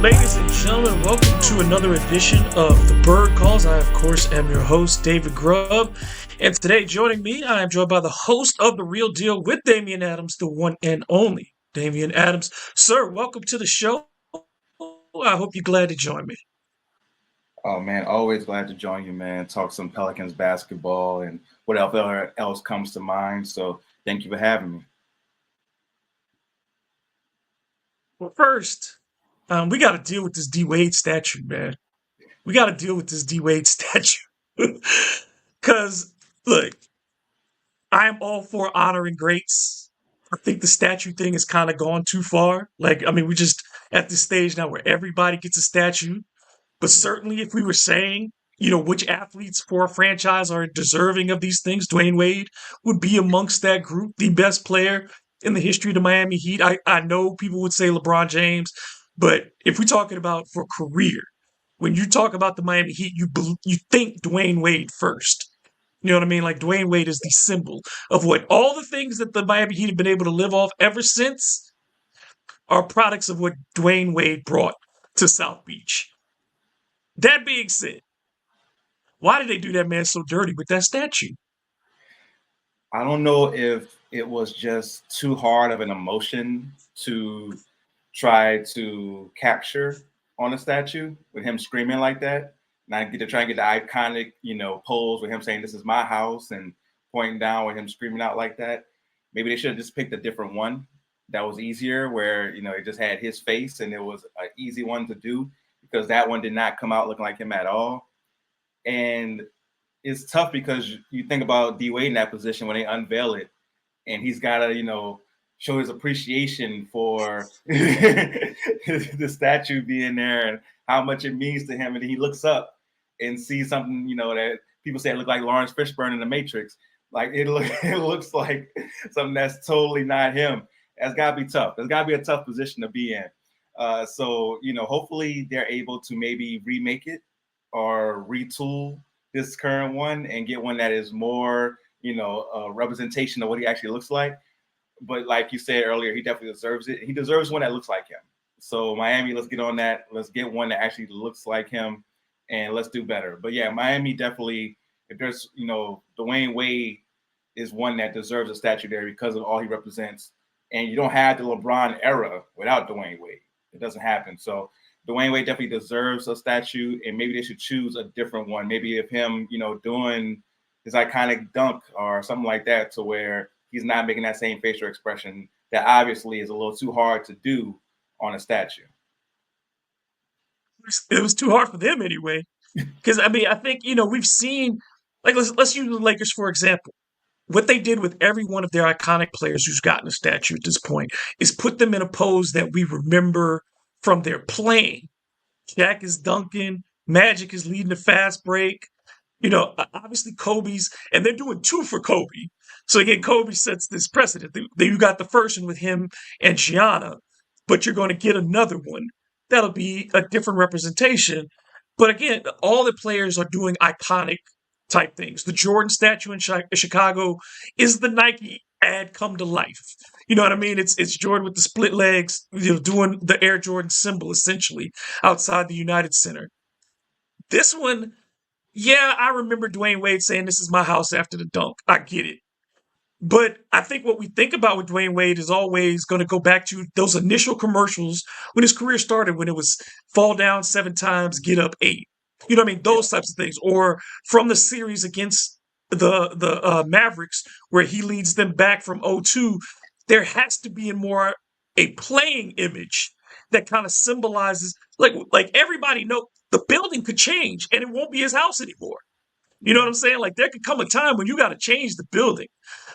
Ladies and gentlemen, welcome to another edition of The Bird Calls. I, of course, am your host, David Grubb. And today, joining me, I am joined by the host of The Real Deal with Damian Adams, the one and only Damian Adams. Sir, welcome to the show. I hope you're glad to join me. Oh man, always glad to join you, man. Talk some Pelicans basketball and whatever else comes to mind. So thank you for having me. Well, first, we got to deal with this D Wade statue, man. We got to deal with this D Wade statue. Because, look, I am all for honoring greats. I think the statue thing has kind of gone too far. We're just at this stage now where everybody gets a statue. But certainly, if we were saying, which athletes for a franchise are deserving of these things, Dwayne Wade would be amongst that group, the best player in the history of the Miami Heat. I know people would say LeBron James, but if we're talking about for career, when you talk about the Miami Heat, you think Dwayne Wade first. You know what I mean? Like Dwayne Wade is the symbol of what all the things that the Miami Heat have been able to live off ever since are products of what Dwayne Wade brought to South Beach. That being said, why did they do that man so dirty with that statue? I don't know if it was just too hard of an emotion to try to capture on a statue with him screaming like that. And I get to try and get the iconic, pose with him saying, "This is my house," and pointing down with him screaming out like that. Maybe they should have just picked a different one that was easier, where, it just had his face and it was an easy one to do, because that one did not come out looking like him at all. And it's tough because you think about D Wade in that position when they unveil it, and he's got to, show his appreciation for the statue being there and how much it means to him. And he looks up and sees something, that people say it looked like Lawrence Fishburne in The Matrix. Like it looks like something that's totally not him. That's got to be tough. That's got to be a tough position to be in. So, hopefully they're able to maybe remake it or retool this current one and get one that is more, a representation of what he actually looks like. But like you said earlier, he definitely deserves it. He deserves one that looks like him. So Miami, let's get on that. Let's get one that actually looks like him, and let's do better. But yeah, Miami definitely, if there's, Dwayne Wade is one that deserves a statue there because of all he represents. And you don't have the LeBron era without Dwayne Wade. It doesn't happen. So Dwayne Wade definitely deserves a statue, and maybe they should choose a different one. Maybe if him, doing his iconic dunk or something like that, to where he's not making that same facial expression that obviously is a little too hard to do on a statue. It was too hard for them anyway. Because, I think, we've seen, like, let's use the Lakers, for example. What they did with every one of their iconic players who's gotten a statue at this point is put them in a pose that we remember from their playing. Shaq is dunking, Magic is leading the fast break. Obviously Kobe's, and they're doing two for Kobe. So again, Kobe sets this precedent. You got the first one with him and Gianna, but you're going to get another one. That'll be a different representation. But again, all the players are doing iconic type things. The Jordan statue in Chicago is the Nike ad come to life. You know what I mean? It's Jordan with the split legs, doing the Air Jordan symbol essentially outside the United Center. This one, yeah, I remember Dwayne Wade saying, "This is my house" after the dunk. I get it. But I think what we think about with Dwayne Wade is always going to go back to those initial commercials when his career started, when it was fall down 7 times, get up 8. You know what I mean? Those types of things. Or from the series against the Mavericks, where he leads them back from 0-2, there has to be a playing image that kind of symbolizes, like everybody know the building could change and it won't be his house anymore. You know what I'm saying? Like there could come a time when you got to change the building.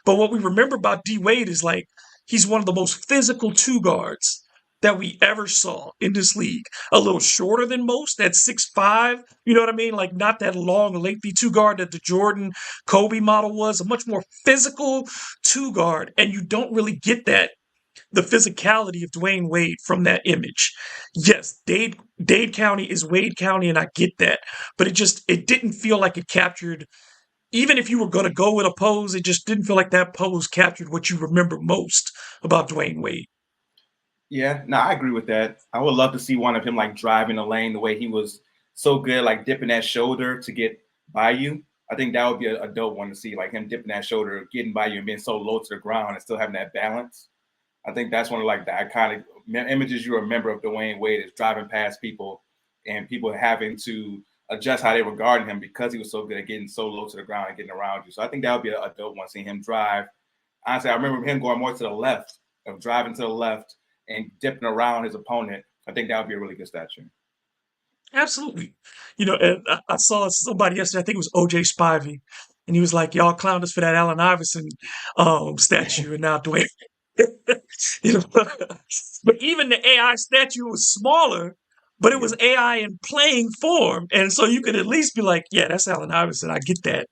But what we remember about D Wade is like he's one of the most physical two guards that we ever saw in this league. A little shorter than most at 6'5", you know what I mean? Like not that long, lengthy two guard that the Jordan Kobe model was. A much more physical two guard, and you don't really get the physicality of Dwayne Wade from that image. Yes, Dade County is Wade County, and I get that. But it didn't feel like it captured, even if you were going to go with a pose, it just didn't feel like that pose captured what you remember most about Dwayne Wade. Yeah, no, I agree with that. I would love to see one of him like driving the lane the way he was so good, like dipping that shoulder to get by you. I think that would be a dope one to see, like him dipping that shoulder, getting by you, and being so low to the ground and still having that balance. I think that's one of like the iconic images you remember of Dwayne Wade is driving past people and people having to adjust how they regarded him because he was so good at getting so low to the ground and getting around you. So I think that would be a dope one, seeing him drive. Honestly, I remember him going more to the left, of driving to the left and dipping around his opponent. I think that would be a really good statue. Absolutely. And I saw somebody yesterday, I think it was OJ Spivey, and he was like, y'all clowned us for that Allen Iverson statue, and now Dwayne. you know, but even the AI statue was smaller, but it was AI in playing form. And so you could at least be like, yeah, that's Allen Iverson. I get that.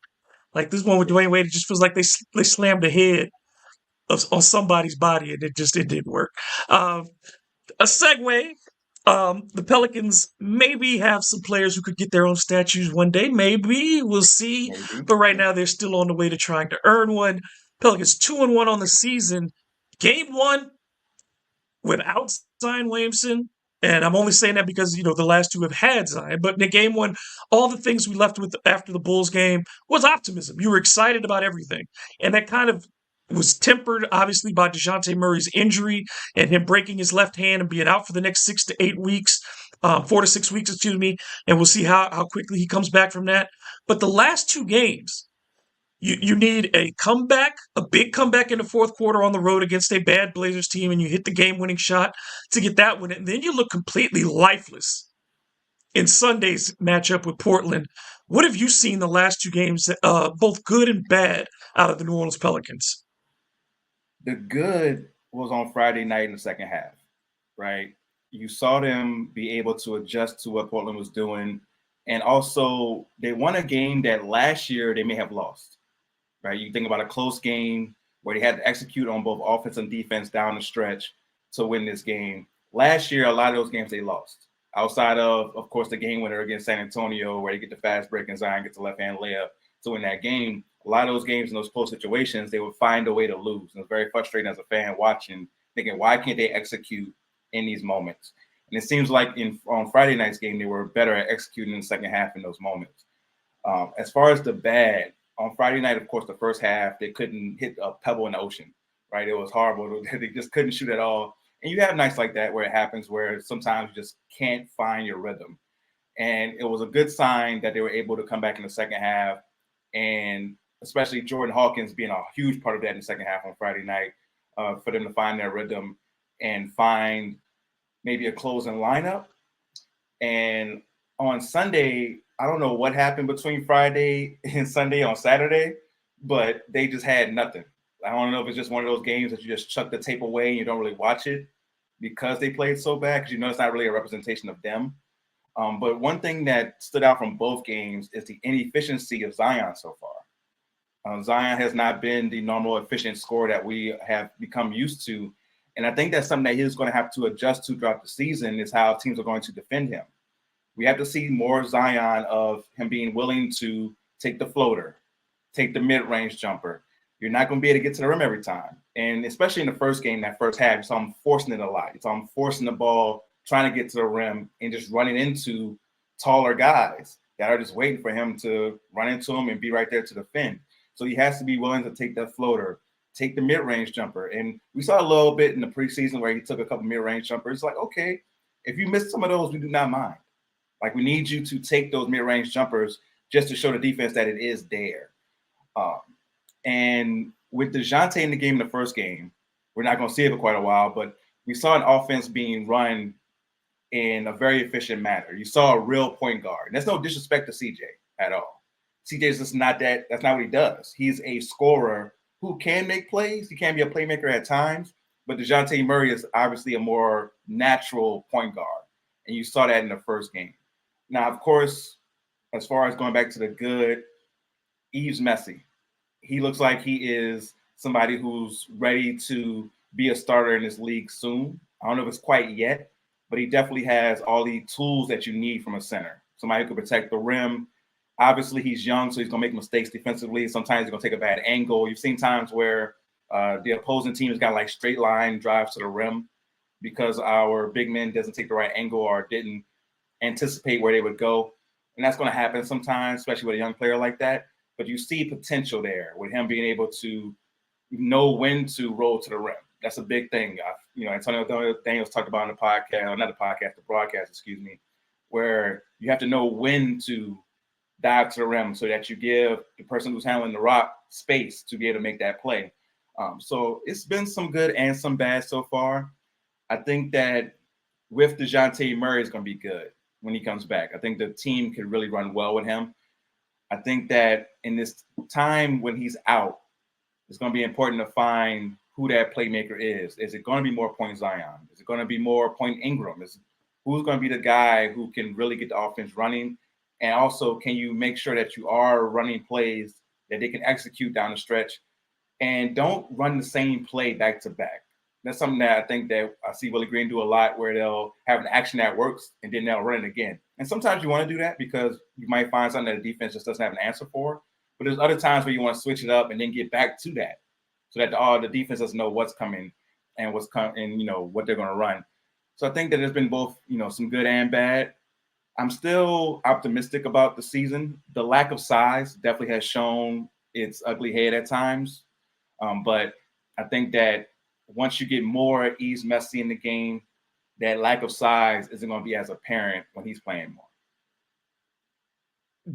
Like this one with Dwayne Wade, it just feels like they slammed the head on somebody's body and it didn't work. Um, a segue. The Pelicans maybe have some players who could get their own statues one day. Maybe we'll see. Maybe. But right now, they're still on the way to trying to earn one. Pelicans 2-1 on the season. Game one without Zion Williamson. And I'm only saying that because, the last two have had Zion. But in the game one, all the things we left with after the Bulls game was optimism. You were excited about everything. And that kind of was tempered, obviously, by Dejounte Murray's injury and him breaking his left hand and being out for the next 6 to 8 weeks, 4 to 6 weeks, excuse me. And we'll see how quickly he comes back from that. But the last two games, you need a comeback, a big comeback in the fourth quarter on the road against a bad Blazers team, and you hit the game-winning shot to get that one. And then you look completely lifeless in Sunday's matchup with Portland. What have you seen the last two games, both good and bad, out of the New Orleans Pelicans? The good was on Friday night in the second half, right? You saw them be able to adjust to what Portland was doing. And also, they won a game that last year they may have lost, right? You think about a close game where they had to execute on both offense and defense down the stretch to win this game. Last year, a lot of those games they lost. Outside of course, the game winner against San Antonio, where they get the fast break and Zion gets the left-hand layup to win that game. A lot of those games in those close situations, they would find a way to lose. And it's very frustrating as a fan watching, thinking, why can't they execute in these moments? And it seems like on Friday night's game, they were better at executing in the second half in those moments. As far as the bad, on Friday night, of course, the first half, they couldn't hit a pebble in the ocean, right? It was horrible. They just couldn't shoot at all. And you have nights like that where it happens, where sometimes you just can't find your rhythm. And it was a good sign that they were able to come back in the second half, and especially Jordan Hawkins being a huge part of that in the second half on Friday night, for them to find their rhythm and find maybe a closing lineup. And on Sunday, I don't know what happened between Friday and Sunday on Saturday, but they just had nothing. I don't know if it's just one of those games that you just chuck the tape away and you don't really watch it because they played so bad, because it's not really a representation of them. But one thing that stood out from both games is the inefficiency of Zion so far. Zion has not been the normal efficient scorer that we have become used to. And I think that's something that he's going to have to adjust to throughout the season, is how teams are going to defend him. We have to see more Zion of him being willing to take the floater, take the mid-range jumper. You're not going to be able to get to the rim every time. And especially in the first game, that first half, you saw him forcing it a lot. You saw him forcing the ball, trying to get to the rim, and just running into taller guys that are just waiting for him to run into him and be right there to defend. So he has to be willing to take that floater, take the mid-range jumper. And we saw a little bit in the preseason where he took a couple mid-range jumpers. It's like, okay, if you miss some of those, we do not mind. Like, we need you to take those mid-range jumpers just to show the defense that it is there. And with Dejounte in the game in the first game, we're not going to see it for quite a while, but we saw an offense being run in a very efficient manner. You saw a real point guard. And that's no disrespect to CJ at all. CJ's just not that. That's not what he does. He's a scorer who can make plays. He can be a playmaker at times, but Dejounte Murray is obviously a more natural point guard. And you saw that in the first game. Now, of course, as far as going back to the good, Yves Messi. He looks like he is somebody who's ready to be a starter in this league soon. I don't know if it's quite yet, but he definitely has all the tools that you need from a center. Somebody who can protect the rim. Obviously, he's young, so he's going to make mistakes defensively. Sometimes he's going to take a bad angle. You've seen times where the opposing team has got like straight line drives to the rim. because our big men doesn't take the right angle or didn't anticipate where they would go. And that's going to happen sometimes, especially with a young player like that. But you see potential there with him being able to know when to roll to the rim. That's a big thing. Antonio Daniels talked about on the podcast, or not the podcast, the broadcast, excuse me, where you have to know when to dive to the rim so that you give the person who's handling the rock space to be able to make that play. So it's been some good and some bad so far. I think that with Dejounte Murray is going to be good when he comes back. I think the team could really run well with him. I think that in this time when he's out, it's going to be important to find who that playmaker is. Is it going to be more Point Zion? Is it going to be more Point Ingram? Who's going to be the guy who can really get the offense running? And also, can you make sure that you are running plays that they can execute down the stretch and don't run the same play back to back? That's something that I think that I see Willie Green do a lot, where they'll have an action that works and then they'll run it again. And sometimes you want to do that because you might find something that the defense just doesn't have an answer for. But there's other times where you want to switch it up and then get back to that, so that the defense doesn't know what's coming and what's coming, and what they're going to run. So I think that there's been both, some good and bad. I'm still optimistic about the season. The lack of size definitely has shown its ugly head at times. But I think that once you get more Ease Messi in the game, that lack of size isn't going to be as apparent when he's playing more.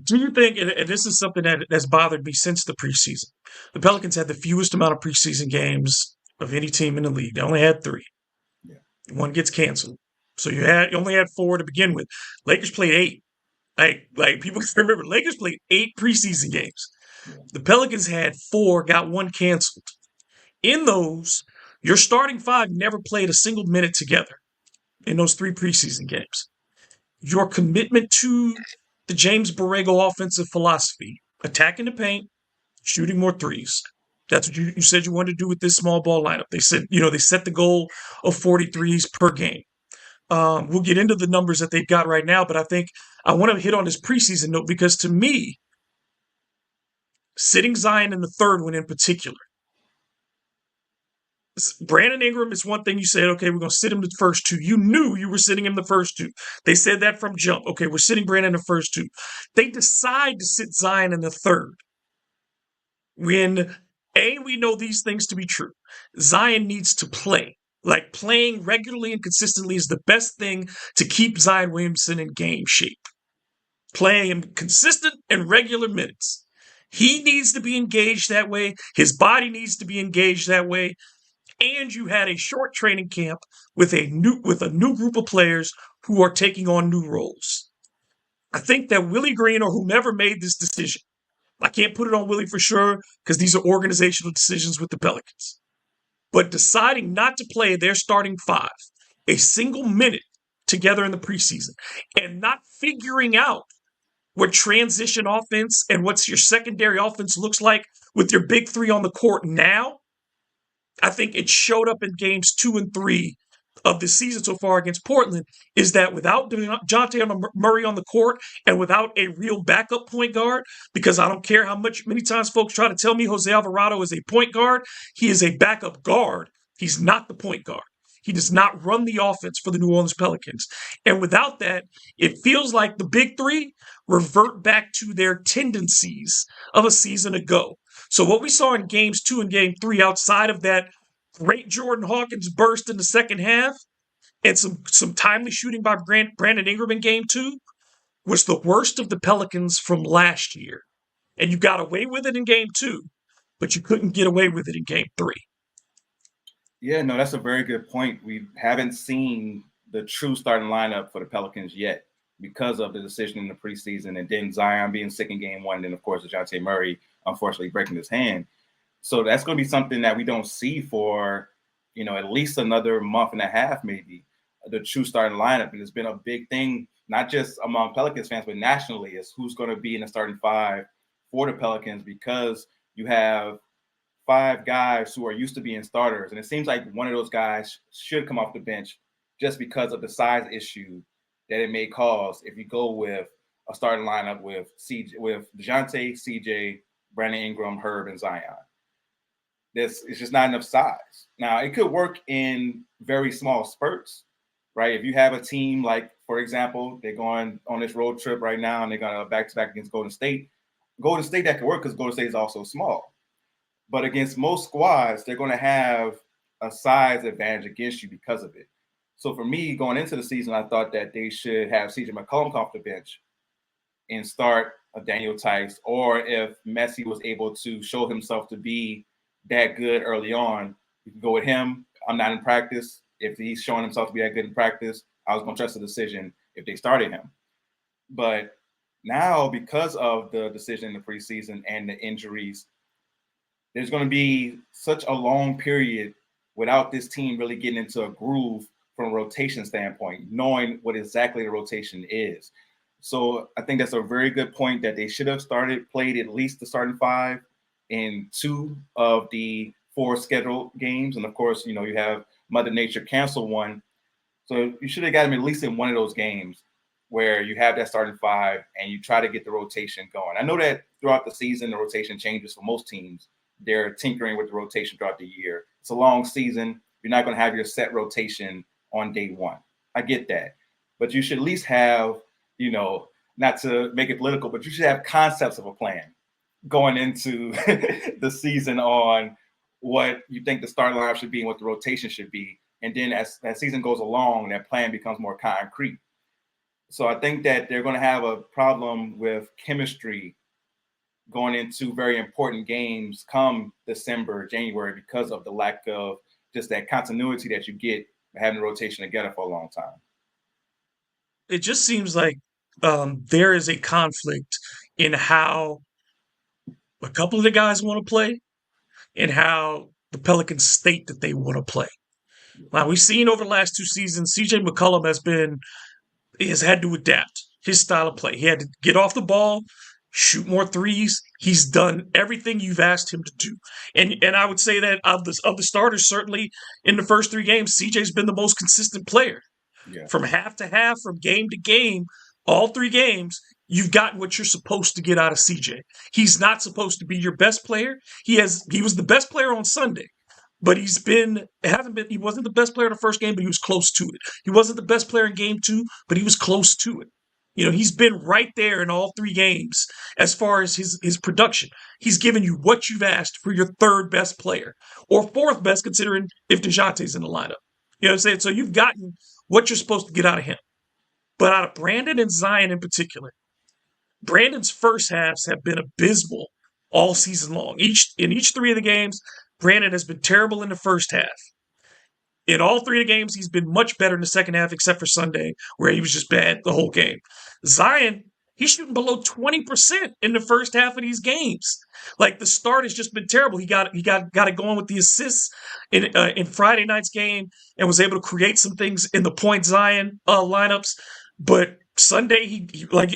Do you think, and this is something that's bothered me since the preseason, the Pelicans had the fewest amount of preseason games of any team in the league. They only had 3. Yeah. One gets canceled. So you only had 4 to begin with. Lakers played 8. Like people can remember, Lakers played 8 preseason games. Yeah. The Pelicans had 4, got 1 canceled. In those, your starting 5 never played a single minute together in those 3 preseason games. Your commitment to the James Borrego offensive philosophy, attacking the paint, shooting more threes. That's what you said you wanted to do with this small ball lineup. They said, they set the goal of 43s per game. We'll get into the numbers that they've got right now, but I think I want to hit on this preseason note because to me, sitting Zion in the third one in particular, Brandon Ingram is one thing you said, okay, we're going to sit him the first 2. You knew you were sitting him the first 2. They said that from jump. Okay, we're sitting Brandon the first 2. They decide to sit Zion in the third. When, we know these things to be true. Zion needs to play. Like playing regularly and consistently is the best thing to keep Zion Williamson in game shape. Playing him consistent and regular minutes. He needs to be engaged that way. His body needs to be engaged that way. And you had a short training camp with a new group of players who are taking on new roles. I think that Willie Green or whomever made this decision, I can't put it on Willie for sure because these are organizational decisions with the Pelicans, but deciding not to play their starting 5 a single minute together in the preseason and not figuring out what transition offense and what's your secondary offense looks like with your big 3 on the court now, I think it showed up in games 2 and 3 of the season so far against Portland, is that without Dejounte Murray on the court and without a real backup point guard, because I don't care many times folks try to tell me Jose Alvarado is a point guard, he is a backup guard. He's not the point guard. He does not run the offense for the New Orleans Pelicans. And without that, it feels like the big 3 revert back to their tendencies of a season ago. So what we saw in games 2 and game 3, outside of that great Jordan Hawkins burst in the second half and some timely shooting by Brandon Ingram in game 2, was the worst of the Pelicans from last year. And you got away with it in game 2, but you couldn't get away with it in game 3. Yeah, no, that's a very good point. We haven't seen the true starting lineup for the Pelicans yet because of the decision in the preseason, and then Zion being sick in game 1, and then of course Dejounte Murray unfortunately breaking his hand. So that's going to be something that we don't see for, at least another month and a half, maybe, the true starting lineup. And it's been a big thing, not just among Pelicans fans, but nationally, is who's going to be in the starting 5 for the Pelicans, because you have 5 guys who are used to being starters. And it seems like one of those guys should come off the bench just because of the size issue that it may cause if you go with a starting lineup with Dejounte, CJ, Brandon Ingram, Herb, and Zion. it's just not enough size. Now, it could work in very small spurts, right? If you have a team like, for example, they're going on this road trip right now and they're going to back-to-back against Golden State. Golden State, that could work because Golden State is also small. But against most squads, they're going to have a size advantage against you because of it. So for me, going into the season, I thought that they should have CJ McCollum come off the bench and start a Daniel Tice, or if Messi was able to show himself to be that good early on, you can go with him. I'm not in practice. If he's showing himself to be that good in practice, I was going to trust the decision if they started him. But now, because of the decision in the preseason and the injuries, there's going to be such a long period without this team really getting into a groove from a rotation standpoint, knowing what exactly the rotation is. So I think that's a very good point that they should have played at least the starting five in 2 of the 4 scheduled games. And of course, you have Mother Nature cancel one. So you should have got him at least in one of those games where you have that starting five and you try to get the rotation going. I know that throughout the season, the rotation changes for most teams. They're tinkering with the rotation throughout the year. It's a long season. You're not going to have your set rotation on day one. I get that. But you should at least have, not to make it political, but you should have concepts of a plan going into the season on what you think the starting lineup should be and what the rotation should be. And then as that season goes along, that plan becomes more concrete. So I think that they're going to have a problem with chemistry going into very important games come December, January, because of the lack of just that continuity that you get having the rotation together for a long time. It just seems like there is a conflict in how a couple of the guys want to play and how the Pelicans state that they want to play. Now, we've seen over the last 2 seasons, CJ McCollum has had to adapt his style of play. He had to get off the ball, shoot more threes. He's done everything you've asked him to do. And I would say that of the starters, certainly in the first 3 games, CJ's been the most consistent player. Yeah. From half to half, from game to game, all 3 games, you've gotten what you're supposed to get out of CJ. He's not supposed to be your best player. He was the best player on Sunday. But he wasn't the best player in the first game, but he was close to it. He wasn't the best player in game 2, but he was close to it. He's been right there in all 3 games as far as his production. He's given you what you've asked for your 3rd best player, or 4th best considering if Dejounte's in the lineup. You know what I'm saying? So you've gotten what you're supposed to get out of him. But out of Brandon and Zion in particular, Brandon's first halves have been abysmal all season long. In each 3 of the games, Brandon has been terrible in the first half. In all 3 of the games, he's been much better in the second half, except for Sunday, where he was just bad the whole game. Zion, he's shooting below 20% in the first half of these games. Like, the start has just been terrible. He got it going with the assists in Friday night's game and was able to create some things in the point Zion lineups. But Sunday, he like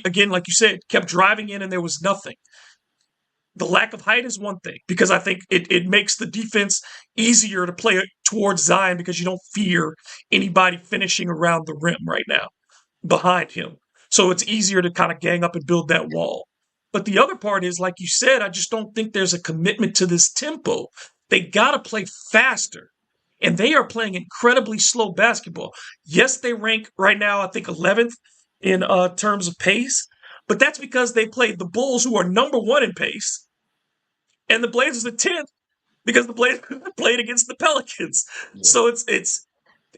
you said, kept driving in and there was nothing. The lack of height is one thing, because I think it makes the defense easier to play towards Zion because you don't fear anybody finishing around the rim right now behind him. So it's easier to kind of gang up and build that wall. But the other part is, like you said, I just don't think there's a commitment to this tempo. They got to play faster. And they are playing incredibly slow basketball. Yes, they rank right now, I think, 11th in terms of pace. But that's because they played the Bulls, who are number 1 in pace, and the Blazers are 10th because the Blazers played against the Pelicans. Yeah. So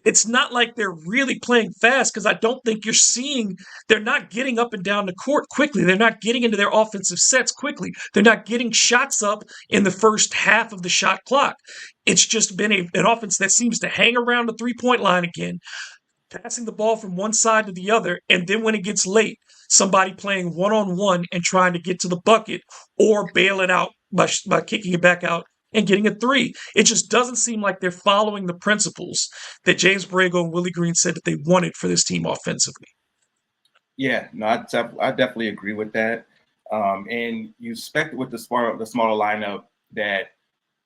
it's not like they're really playing fast, because I don't think they're not getting up and down the court quickly. They're not getting into their offensive sets quickly. They're not getting shots up in the first half of the shot clock. It's just been an offense that seems to hang around the 3-point line again, passing the ball from one side to the other, and then when it gets late, somebody playing one-on-one and trying to get to the bucket or bail it out by kicking it back out and getting a 3. It just doesn't seem like they're following the principles that James Borrego and Willie Green said that they wanted for this team offensively. Yeah, no, I definitely agree with that. And you expect with the smaller lineup that,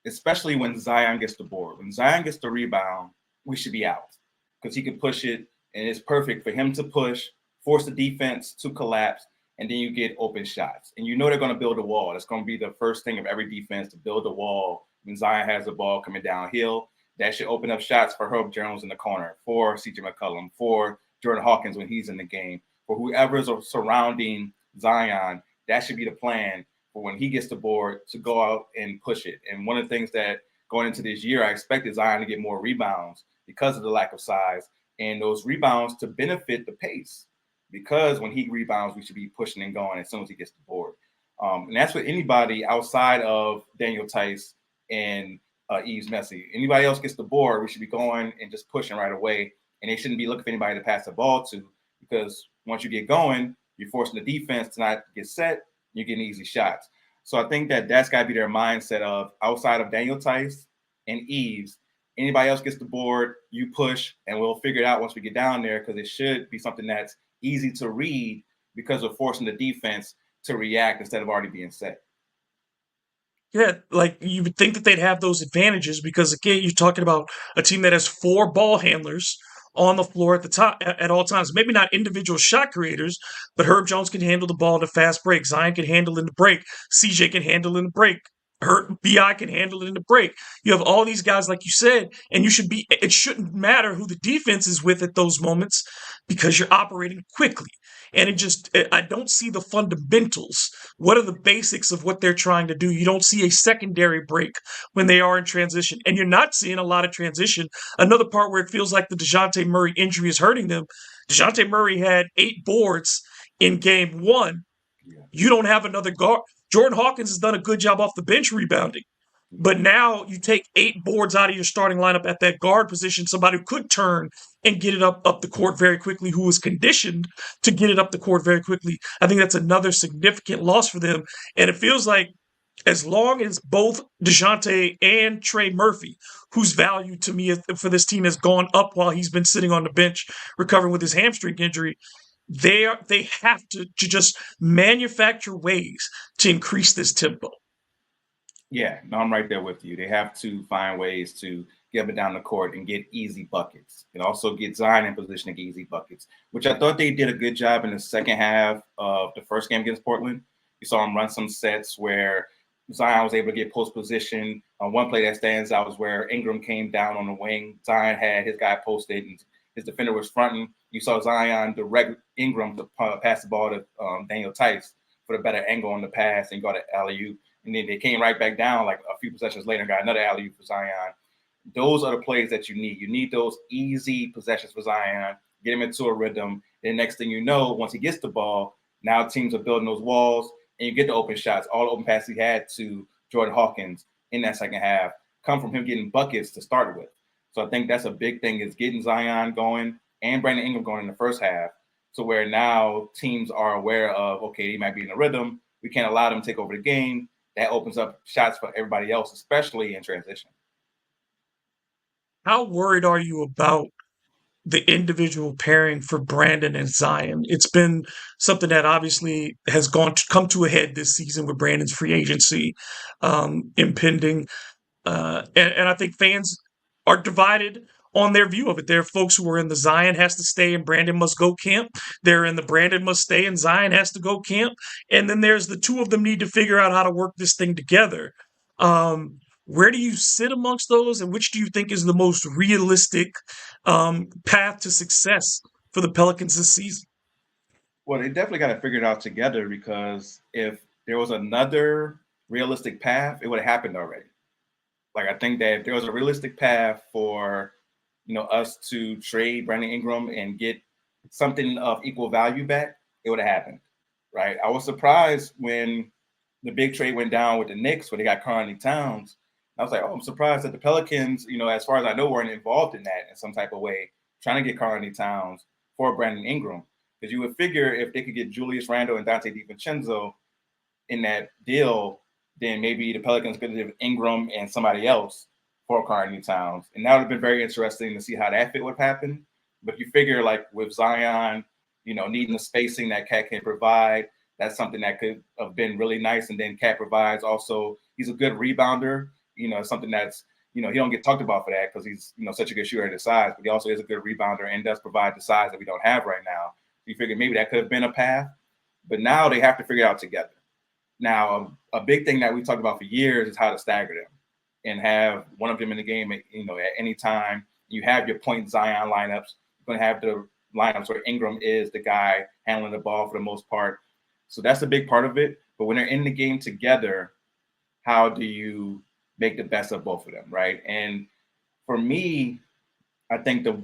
especially when Zion gets the board, when Zion gets the rebound, we should be out, because he can push it, and it's perfect for him to push, force the defense to collapse, and then you get open shots. And they're going to build a wall. That's going to be the first thing of every defense, to build a wall when Zion has the ball coming downhill. That should open up shots for Herb Jones in the corner, for CJ McCollum, for Jordan Hawkins when he's in the game, for whoever's surrounding Zion. That should be the plan for when he gets the board to go out and push it. And one of the things that going into this year, I expected Zion to get more rebounds because of the lack of size, and those rebounds to benefit the pace. Because when he rebounds, we should be pushing and going as soon as he gets the board. And that's what anybody outside of Daniel Tice and Yves Messi. Anybody else gets the board, we should be going and just pushing right away. And they shouldn't be looking for anybody to pass the ball to, because once you get going, you're forcing the defense to not get set. You're getting easy shots. So I think that that's got to be their mindset of, outside of Daniel Tice and Yves, anybody else gets the board, you push, and we'll figure it out once we get down there, because it should be something that's easy to read because of forcing the defense to react instead of already being set. Yeah, like you would think that they'd have those advantages because, again, you're talking about a team that has 4 ball handlers on the floor at the top at all times. Maybe not individual shot creators, but Herb Jones can handle the ball in a fast break. Zion can handle in the break. CJ can handle in the break. BI can handle it in the break. You have all these guys, like you said, and it shouldn't matter who the defense is with at those moments because you're operating quickly. And I don't see the fundamentals. What are the basics of what they're trying to do? You don't see a secondary break when they are in transition. And you're not seeing a lot of transition. Another part where it feels like the Dejounte Murray injury is hurting them. Dejounte Murray had 8 boards in game 1. You don't have another guard. Jordan Hawkins has done a good job off the bench rebounding. But now you take 8 boards out of your starting lineup at that guard position, somebody who could turn and get it up the court very quickly, who was conditioned to get it up the court very quickly. I think that's another significant loss for them. And it feels like as long as both Dejounte and Trey Murphy, whose value to me for this team has gone up while he's been sitting on the bench recovering with his hamstring injury, they have to just manufacture ways to increase this tempo. Yeah, no, I'm right there with you. They have to find ways to get it down the court and get easy buckets, and also get Zion in position to get easy buckets, which I thought they did a good job in the second half of the first game against Portland. You saw him run some sets where Zion was able to get post position. One play that stands out was where Ingram came down on the wing. Zion had his guy posted, and his defender was fronting. You saw Zion direct Ingram to pass the ball to Daniel Tice for the better angle on the pass, and got an alley-oop. And then they came right back down like a few possessions later and got another alley-oop for Zion. Those are the plays that you need. You need those easy possessions for Zion, get him into a rhythm. And the next thing you know, once he gets the ball, now teams are building those walls, and you get the open shots. All the open passes he had to Jordan Hawkins in that second half come from him getting buckets to start with. So I think that's a big thing, is getting Zion going and Brandon Ingram going in the first half, to where now teams are aware of, okay, he might be in a rhythm. We can't allow them to take over the game. That opens up shots for everybody else, especially in transition. How worried are you about the individual pairing for Brandon and Zion? It's been something that obviously has come to a head this season with Brandon's free agency impending. And I think fans are divided on their view of it. There are folks who are in the Zion has to stay and Brandon must go camp. They're in the Brandon must stay and Zion has to go camp. And then there's the two of them need to figure out how to work this thing together. Where do you sit amongst those, and which do you think is the most realistic path to success for the Pelicans this season? Well, they definitely got to figure it out together, because if there was another realistic path, it would have happened already. Like, I think that if there was a realistic path for, us to trade Brandon Ingram and get something of equal value back, it would have happened, right? I was surprised when the big trade went down with the Knicks, where they got Karl-Anthony Towns. I was like, oh, I'm surprised that the Pelicans, as far as I know, weren't involved in that in some type of way, trying to get Karl-Anthony Towns for Brandon Ingram. Because you would figure if they could get Julius Randle and Dante DiVincenzo in that deal, then maybe the Pelicans could have Ingram and somebody else for Karl-Anthony Towns. And that would have been very interesting to see how that fit would happen. But you figure, like, with Zion, needing the spacing that Cat can provide, that's something that could have been really nice. And then Cat provides also, he's a good rebounder. Something that's, he don't get talked about for that because he's, such a good shooter at his size, but he also is a good rebounder and does provide the size that we don't have right now. You figure maybe that could have been a path, but now they have to figure it out together. Now, a big thing that we talked about for years is how to stagger them. and have one of them in the game, at any time. You have your point Zion lineups. You're going to have the lineups where Ingram is the guy handling the ball for the most part. So that's a big part of it. But when they're in the game together, how do you make the best of both of them, right? And for me, I think the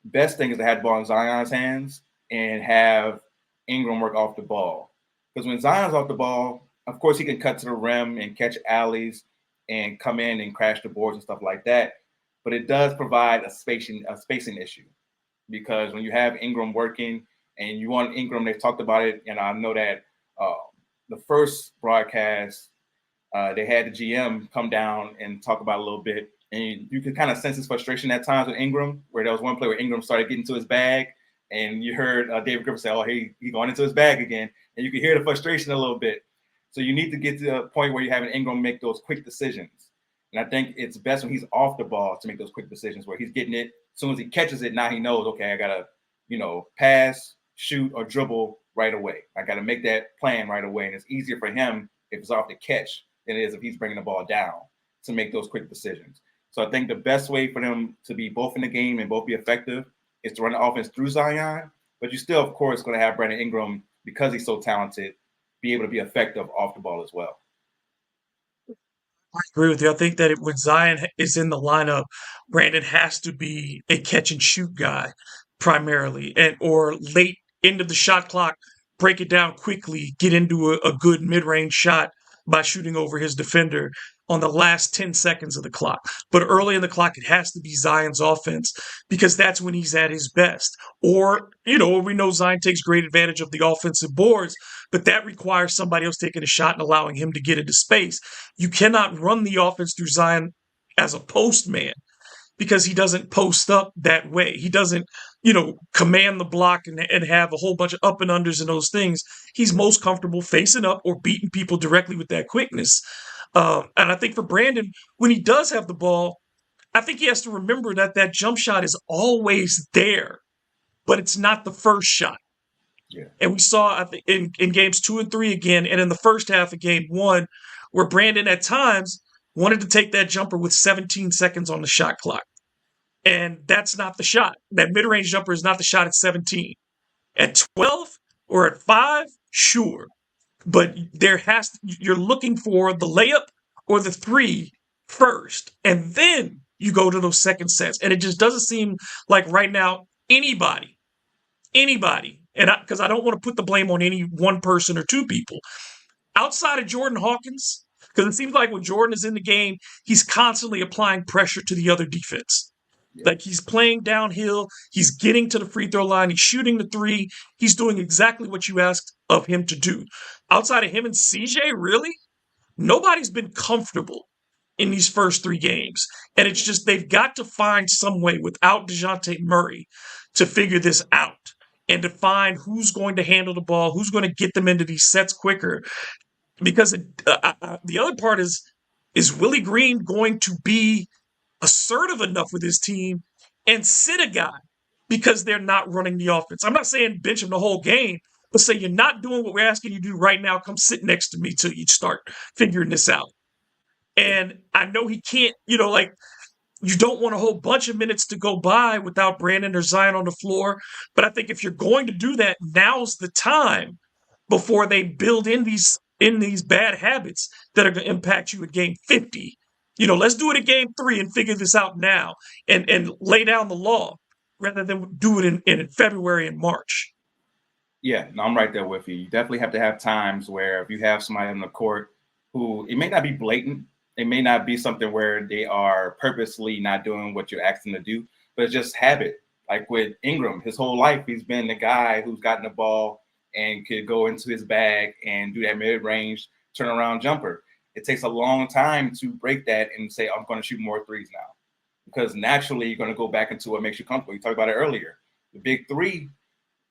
best thing is to have the ball in Zion's hands and have Ingram work off the ball. Because when Zion's off the ball, of course, he can cut to the rim and catch alleys and come in and crash the boards and stuff like that. But it does provide a spacing issue, because when you have Ingram working and you want Ingram, they've talked about it, and I know that the first broadcast, they had the GM come down and talk about it a little bit, and you could kind of sense his frustration at times with Ingram, where there was one play where Ingram started getting to his bag, and you heard David Griffin say, "Oh, he going into his bag again," and you could hear the frustration a little bit. So you need to get to a point where you have an Ingram make those quick decisions. And I think it's best when he's off the ball to make those quick decisions, where he's getting it. As soon as he catches it, now he knows, okay, I got to, pass, shoot, or dribble right away. I got to make that plan right away. And it's easier for him if it's off the catch than it is if he's bringing the ball down to make those quick decisions. So I think the best way for them to be both in the game and both be effective is to run the offense through Zion. But you still, of course, going to have Brandon Ingram, because he's so talented, be able to be effective off the ball as well. I agree with you. I think that when Zion is in the lineup, Brandon has to be a catch and shoot guy primarily, or late into the shot clock, break it down quickly, get into a good mid-range shot by shooting over his defender on the last 10 seconds of the clock. But early in the clock, it has to be Zion's offense, because that's when he's at his best. Or, we know Zion takes great advantage of the offensive boards, but that requires somebody else taking a shot and allowing him to get into space. You cannot run the offense through Zion as a post man, because he doesn't post up that way. He doesn't, command the block and have a whole bunch of up and unders and those things. He's most comfortable facing up or beating people directly with that quickness. And I think for Brandon, when he does have the ball, I think he has to remember that jump shot is always there, but it's not the first shot. Yeah. And we saw, I think, in games 2 and 3 again, and in the first half of game 1, where Brandon at times wanted to take that jumper with 17 seconds on the shot clock. And that's not the shot. That mid-range jumper is not the shot at 17. At 12 or at 5, sure. But you're looking for the layup or the 3 first, and then you go to those second sets. And it just doesn't seem like right now anybody, and because I don't want to put the blame on any one person or two people, outside of Jordan Hawkins, because it seems like when Jordan is in the game, he's constantly applying pressure to the other defense. Yeah. Like, he's playing downhill, he's getting to the free throw line, he's shooting the 3, he's doing exactly what you asked of him to do. Outside of him and CJ, really, nobody's been comfortable in these first 3 games. And it's just, they've got to find some way without Dejounte Murray to figure this out and to find who's going to handle the ball, who's going to get them into these sets quicker. Because the other part is Willie Green going to be assertive enough with his team and sit a guy because they're not running the offense? I'm not saying bench him the whole game, but say, you're not doing what we're asking you to do right now. Come sit next to me till you start figuring this out. And I know he can't, you don't want a whole bunch of minutes to go by without Brandon or Zion on the floor. But I think if you're going to do that, now's the time before they build in these bad habits that are going to impact you at game 50. Let's do it at game 3 and figure this out now and lay down the law rather than do it in February and March. Yeah, no, I'm right there with you. You definitely have to have times where if you have somebody on the court who, it may not be blatant, it may not be something where they are purposely not doing what you're asking them to do, but it's just habit. Like with Ingram, his whole life, he's been the guy who's gotten the ball and could go into his bag and do that mid-range turnaround jumper. It takes a long time to break that and say, I'm going to shoot more 3s now. Because naturally, you're going to go back into what makes you comfortable. You talked about it earlier. The big 3,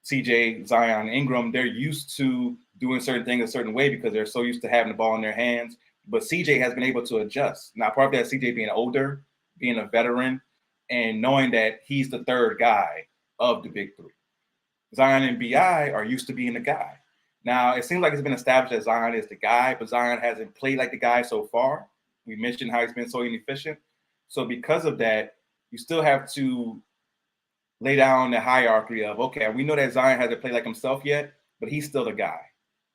CJ, Zion, Ingram, they're used to doing certain things a certain way because they're so used to having the ball in their hands. But CJ has been able to adjust. Now, part of that, CJ being older, being a veteran, and knowing that he's the 3rd guy of the big 3. Zion and BI are used to being the guy. Now, it seems like it's been established that Zion is the guy, but Zion hasn't played like the guy so far. We mentioned how he's been so inefficient. So because of that, you still have to lay down the hierarchy of, okay, we know that Zion hasn't played like himself yet, but he's still the guy.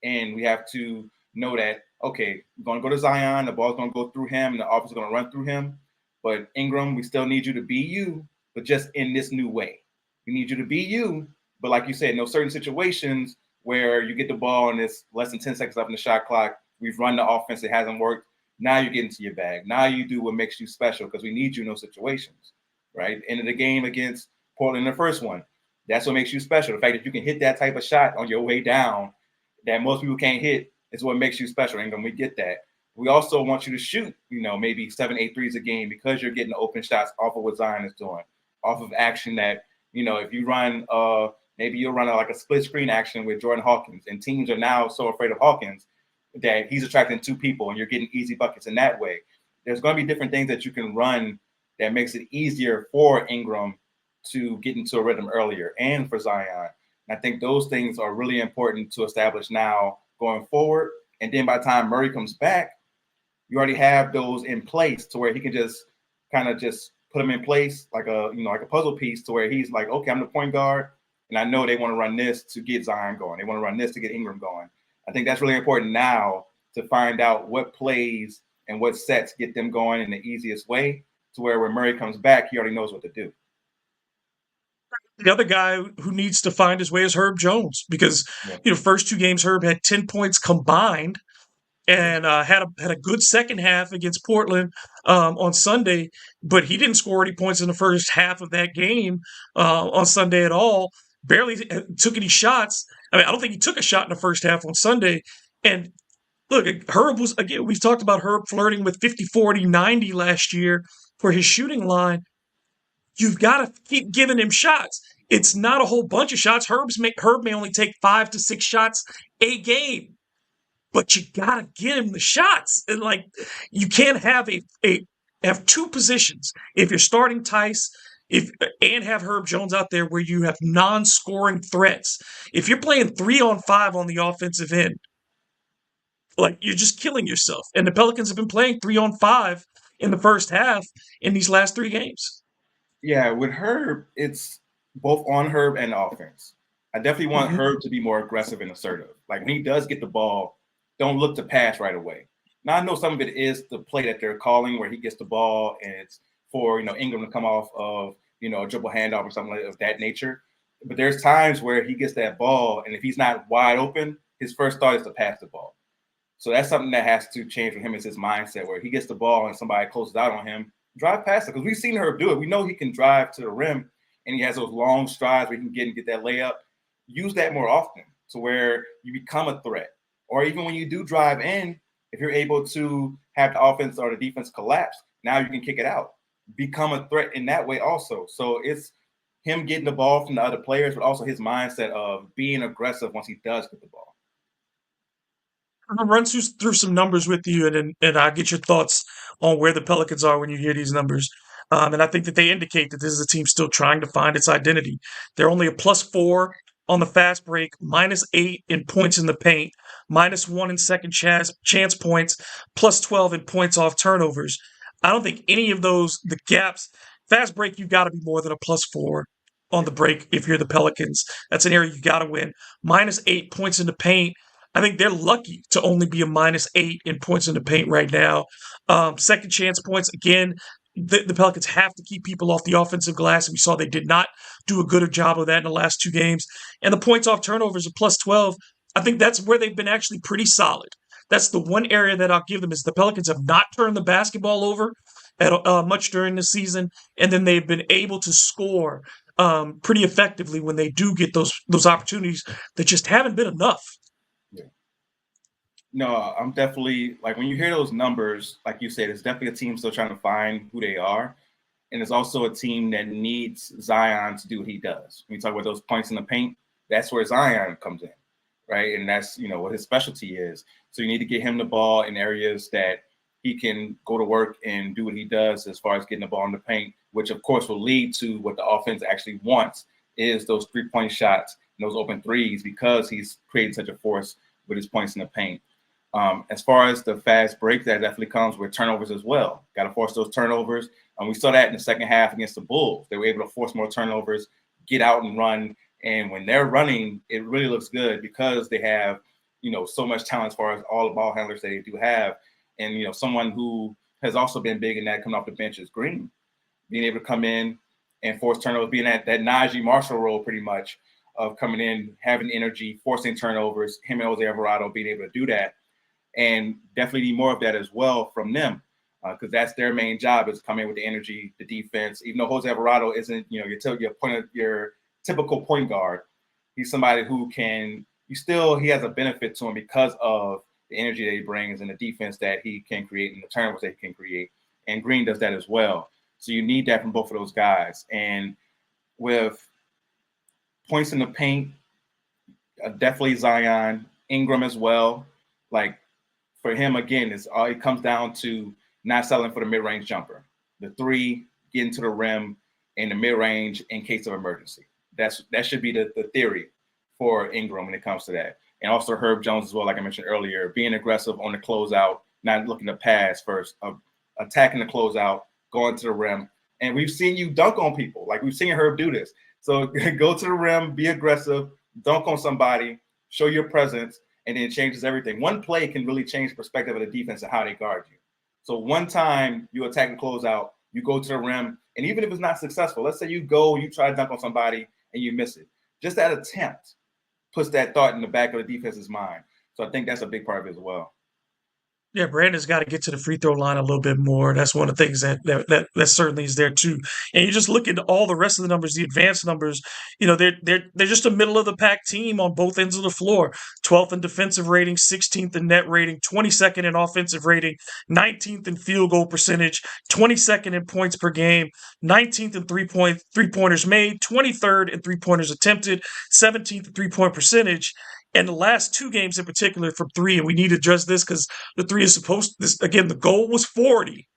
And we have to know that, okay, we're going to go to Zion, the ball's going to go through him, and the offense is going to run through him. But Ingram, we still need you to be you, but just in this new way. We need you to be you, but like you said, no certain situations where you get the ball and it's less than 10 seconds left in the shot clock. We've run the offense, it hasn't worked. Now you get into your bag. Now you do what makes you special because we need you in those situations, right? End of the game against Portland in the first one. That's what makes you special. The fact that you can hit that type of shot on your way down that most people can't hit is what makes you special, Ingram. We get that. We also want you to shoot, maybe 7, 8 threes a game because you're getting open shots off of what Zion is doing, off of action that, if you run, maybe you'll run like a split screen action with Jordan Hawkins, and teams are now so afraid of Hawkins that he's attracting 2 people and you're getting easy buckets in that way. There's going to be different things that you can run that makes it easier for Ingram to get into a rhythm earlier and for Zion. And I think those things are really important to establish now going forward. And then by the time Murray comes back, you already have those in place to where he can just kind of just put them in place like a puzzle piece to where he's like, okay, I'm the point guard. And I know they want to run this to get Zion going. They want to run this to get Ingram going. I think that's really important now to find out what plays and what sets get them going in the easiest way to where when Murray comes back, he already knows what to do. The other guy who needs to find his way is Herb Jones because, first 2 games, Herb had 10 points combined and had a good second half against Portland on Sunday, but he didn't score any points in the first half of that game on Sunday at all. Barely took any shots. I mean, I don't think he took a shot in the first half on Sunday. And look, Herb was, again, we've talked about Herb flirting with 50, 40, 90 last year for his shooting line. You've got to keep giving him shots. It's not a whole bunch of shots. Herb may only take 5 to 6 shots a game, but you got to get him the shots. And you can't have have 2 positions. If you're starting Tice, and have Herb Jones out there where you have non-scoring threats. If you're playing 3-on-5 on the offensive end, you're just killing yourself. And the Pelicans have been playing 3-on-5 in the first half in these last 3 games. Yeah, with Herb, it's both on Herb and offense. I definitely want Herb to be more aggressive and assertive. Like when he does get the ball, don't look to pass right away. Now I know some of it is the play that they're calling where he gets the ball and it's for Ingram to come off of a dribble handoff or something of that nature. But there's times where he gets that ball and if he's not wide open, his first thought is to pass the ball. So that's something that has to change for him is his mindset where he gets the ball and somebody closes out on him, drive past it. Because we've seen Herb do it. We know he can drive to the rim and he has those long strides where he can get that layup. Use that more often to where you become a threat. Or even when you do drive in, if you're able to have the offense or the defense collapse, now you can kick it out. Become a threat in that way also. So it's him getting the ball from the other players, but also his mindset of being aggressive once he does get the ball. I'm going to run through some numbers with you, and I'll get your thoughts on where the Pelicans are when you hear these numbers. And I think that they indicate that this is a team still trying to find its identity. They're only a +4 on the fast break, -8 in points in the paint, -1 in second chance points, +12 in points off turnovers. I don't think any of the gaps, fast break, you got to be more than a +4 on the break if you're the Pelicans. That's an area you got to win. -8 points in the paint. I think they're lucky to only be a -8 in points in the paint right now. Second chance points, again, the Pelicans have to keep people off the offensive glass, and we saw they did not do a good job of that in the last 2 games. And the points off turnovers are +12. I think that's where they've been actually pretty solid. That's the one area that I'll give them is the Pelicans have not turned the basketball over much during the season, and then they've been able to score pretty effectively when they do get those opportunities that just haven't been enough. Yeah. No, I'm definitely when you hear those numbers, like you said, it's definitely a team still trying to find who they are. And it's also a team that needs Zion to do what he does. When you talk about those points in the paint, that's where Zion comes in, right? And that's, what his specialty is. So you need to get him the ball in areas that he can go to work and do what he does as far as getting the ball in the paint, which of course will lead to what the offense actually wants is those 3-point shots and those open threes because he's created such a force with his points in the paint. As far as the fast break, that definitely comes with turnovers as well. Got to force those turnovers. And we saw that in the second half against the Bulls. They were able to force more turnovers, get out and run. And when they're running, it really looks good because they have, so much talent as far as all the ball handlers that they do have. And, someone who has also been big in that coming off the bench is Green, being able to come in and force turnovers, being that Najee Marshall role pretty much of coming in, having energy, forcing turnovers, him and Jose Alvarado being able to do that. And definitely need more of that as well from them because that's their main job is coming in with the energy, the defense. Even though Jose Alvarado isn't, your typical point guard, he's somebody who he has a benefit to him because of the energy that he brings and the defense that he can create and the turnovers that he can create. And Green does that as well. So you need that from both of those guys. And with points in the paint, definitely Zion, Ingram as well. Like, for him, again, it comes down to not selling for the mid-range jumper. The three, getting to the rim, and the mid-range in case of emergency. That should be the theory for Ingram when it comes to that. And also Herb Jones as well, like I mentioned earlier, being aggressive on the closeout, not looking to pass first, attacking the closeout, going to the rim. And we've seen you dunk on people. Like, we've seen Herb do this. So go to the rim, be aggressive, dunk on somebody, show your presence, and then it changes everything. One play can really change the perspective of the defense and how they guard you. So one time you attack the closeout, you go to the rim, and even if it's not successful, let's say you try to dunk on somebody and you miss it. Just that attempt puts that thought in the back of the defense's mind. So I think that's a big part of it as well. Yeah, Brandon's got to get to the free throw line a little bit more. That's one of the things that certainly is there too. And you just look at all the rest of the numbers, the advanced numbers. They're just a middle of the pack team on both ends of the floor. 12th in defensive rating, 16th in net rating, 22nd in offensive rating, 19th in field goal percentage, 22nd in points per game, 19th in three pointers made, 23rd in 3-pointers attempted, 17th in 3-point percentage. And the last two games in particular from three, and we need to address this because the three is again, the goal was 40.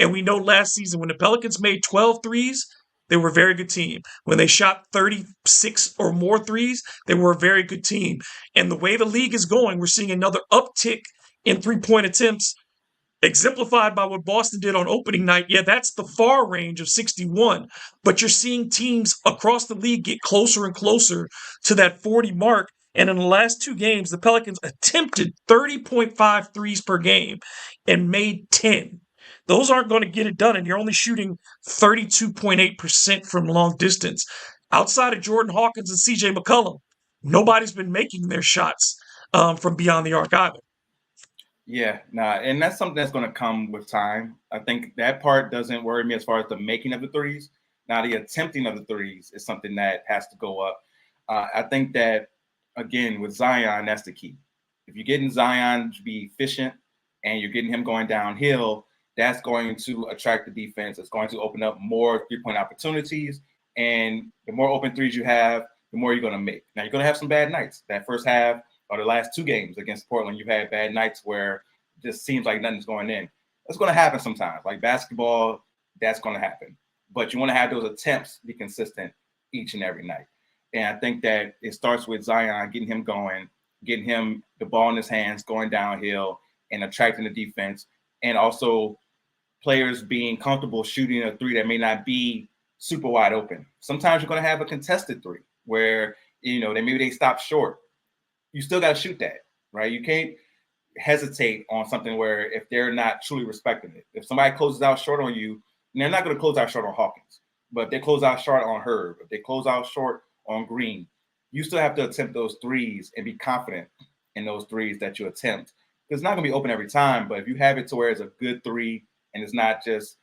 And we know last season when the Pelicans made 12 threes, they were a very good team. When they shot 36 or more threes, they were a very good team. And the way the league is going, we're seeing another uptick in 3-point attempts, exemplified by what Boston did on opening night. Yeah, that's the far range of 61. But you're seeing teams across the league get closer and closer to that 40 mark. And in the last two games, the Pelicans attempted 30.5 threes per game and made 10. Those aren't going to get it done, and you're only shooting 32.8% from long distance. Outside of Jordan Hawkins and CJ McCollum, nobody's been making their shots from beyond the arc either. Yeah, and that's something that's going to come with time. I think that part doesn't worry me as far as the making of the threes. Now, the attempting of the threes is something that has to go up. I think that, again, with Zion, that's the key. If you're getting Zion to be efficient and you're getting him going downhill, that's going to attract the defense. It's going to open up more three-point opportunities. And the more open threes you have, the more you're going to make. Now, you're going to have some bad nights. That first half or the last two games against Portland, you've had bad nights where it just seems like nothing's going in. That's going to happen sometimes. Like basketball, that's going to happen. But you want to have those attempts be consistent each and every night. And I think that it starts with Zion, getting him going, getting him the ball in his hands, going downhill, and attracting the defense. And also players being comfortable shooting a three that may not be super wide open. Sometimes you're going to have a contested three where, maybe they stop short. You still got to shoot that, right? You can't hesitate on something where if they're not truly respecting it. If somebody closes out short on you, and they're not going to close out short on Hawkins, but if they close out short on Herb, if they close out short on Green, you still have to attempt those threes and be confident in those threes that you attempt. It's not going to be open every time, but if you have it to where it's a good three and it's not just,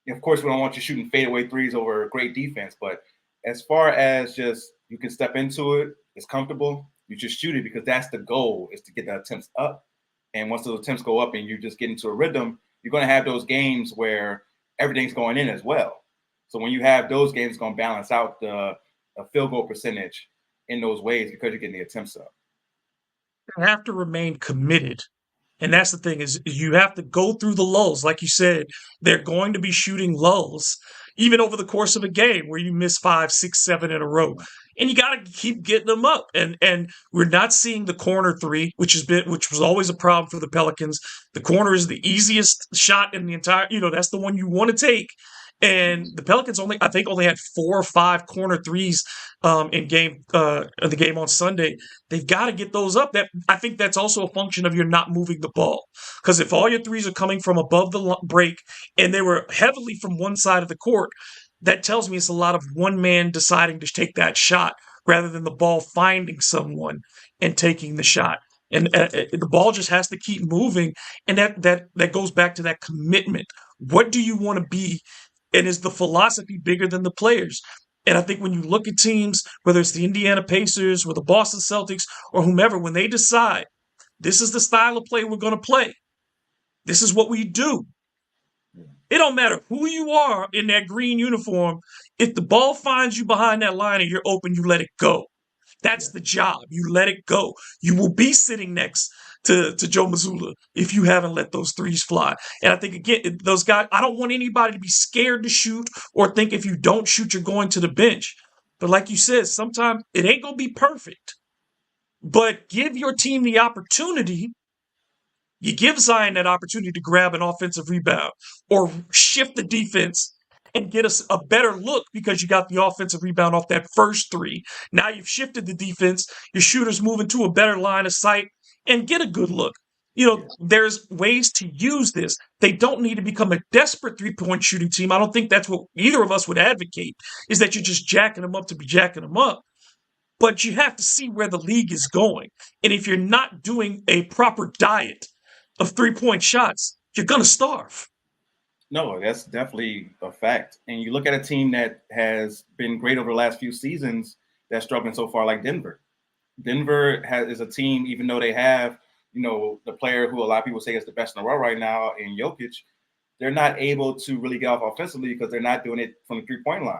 of course, we don't want you shooting fadeaway threes over great defense, but as far as just you can step into it, it's comfortable, you just shoot it because that's the goal, is to get the attempts up. And once those attempts go up and you just get into a rhythm, you're going to have those games where everything's going in as well. So when you have those games, it's going to balance out the field goal percentage in those ways because you're getting the attempts up. You have to remain committed. And that's the thing, is you have to go through the lulls. Like you said, they're going to be shooting lulls, even over the course of a game where you miss 5, 6, 7 in a row. and you got to keep getting them up. And we're not seeing the corner three, which was always a problem for the Pelicans. The corner is the easiest shot in the entire. That's the one you want to take. And the Pelicans only had 4 or 5 corner threes in the game on Sunday. They've got to get those up. I think that's also a function of you're not moving the ball, because if all your threes are coming from above the break and they were heavily from one side of the court, that tells me it's a lot of one man deciding to take that shot rather than the ball finding someone and taking the shot. And the ball just has to keep moving, and that goes back to that commitment. What do you want to be? And is the philosophy bigger than the players? And I think when you look at teams, whether it's the Indiana Pacers or the Boston Celtics or whomever, when they decide this is the style of play we're going to play, this is what we do. It don't matter who you are in that green uniform. If the ball finds you behind that line and you're open, you let it go. That's the job. You let it go. You will be sitting next to Joe Mazzulla if you haven't let those threes fly. And I think, again, those guys, I don't want anybody to be scared to shoot or think if you don't shoot, you're going to the bench. But like you said, sometimes it ain't going to be perfect. But give your team the opportunity. You give Zion that opportunity to grab an offensive rebound or shift the defense and get us a better look because you got the offensive rebound off that first three. Now you've shifted the defense. Your shooters move into a better line of sight and get a good look. There's ways to use this. They don't need to become a desperate three-point shooting team. I don't think that's what either of us would advocate, is that you're just jacking them up to be jacking them up. But you have to see where the league is going. And if you're not doing a proper diet of three-point shots, you're going to starve. No, that's definitely a fact. And you look at a team that has been great over the last few seasons that's struggling so far, like Denver. Denver is a team, even though they have, the player who a lot of people say is the best in the world right now in Jokic, they're not able to really get off offensively because they're not doing it from the three-point line.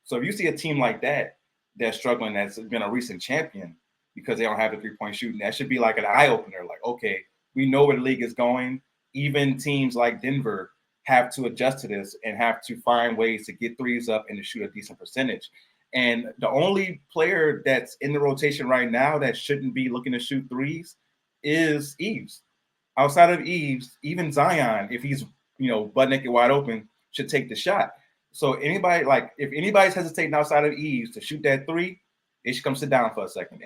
So if you see a team like that that's struggling, that's been a recent champion because they don't have the three-point shooting, that should be like an eye-opener. Like, okay, we know where the league is going. Even teams like Denver have to adjust to this and have to find ways to get threes up and to shoot a decent percentage. And the only player that's in the rotation right now that shouldn't be looking to shoot threes is Eves. Outside of Eves, even Zion, if he's, butt naked wide open, should take the shot. So if anybody's hesitating outside of Eves to shoot that three, they should come sit down for a second.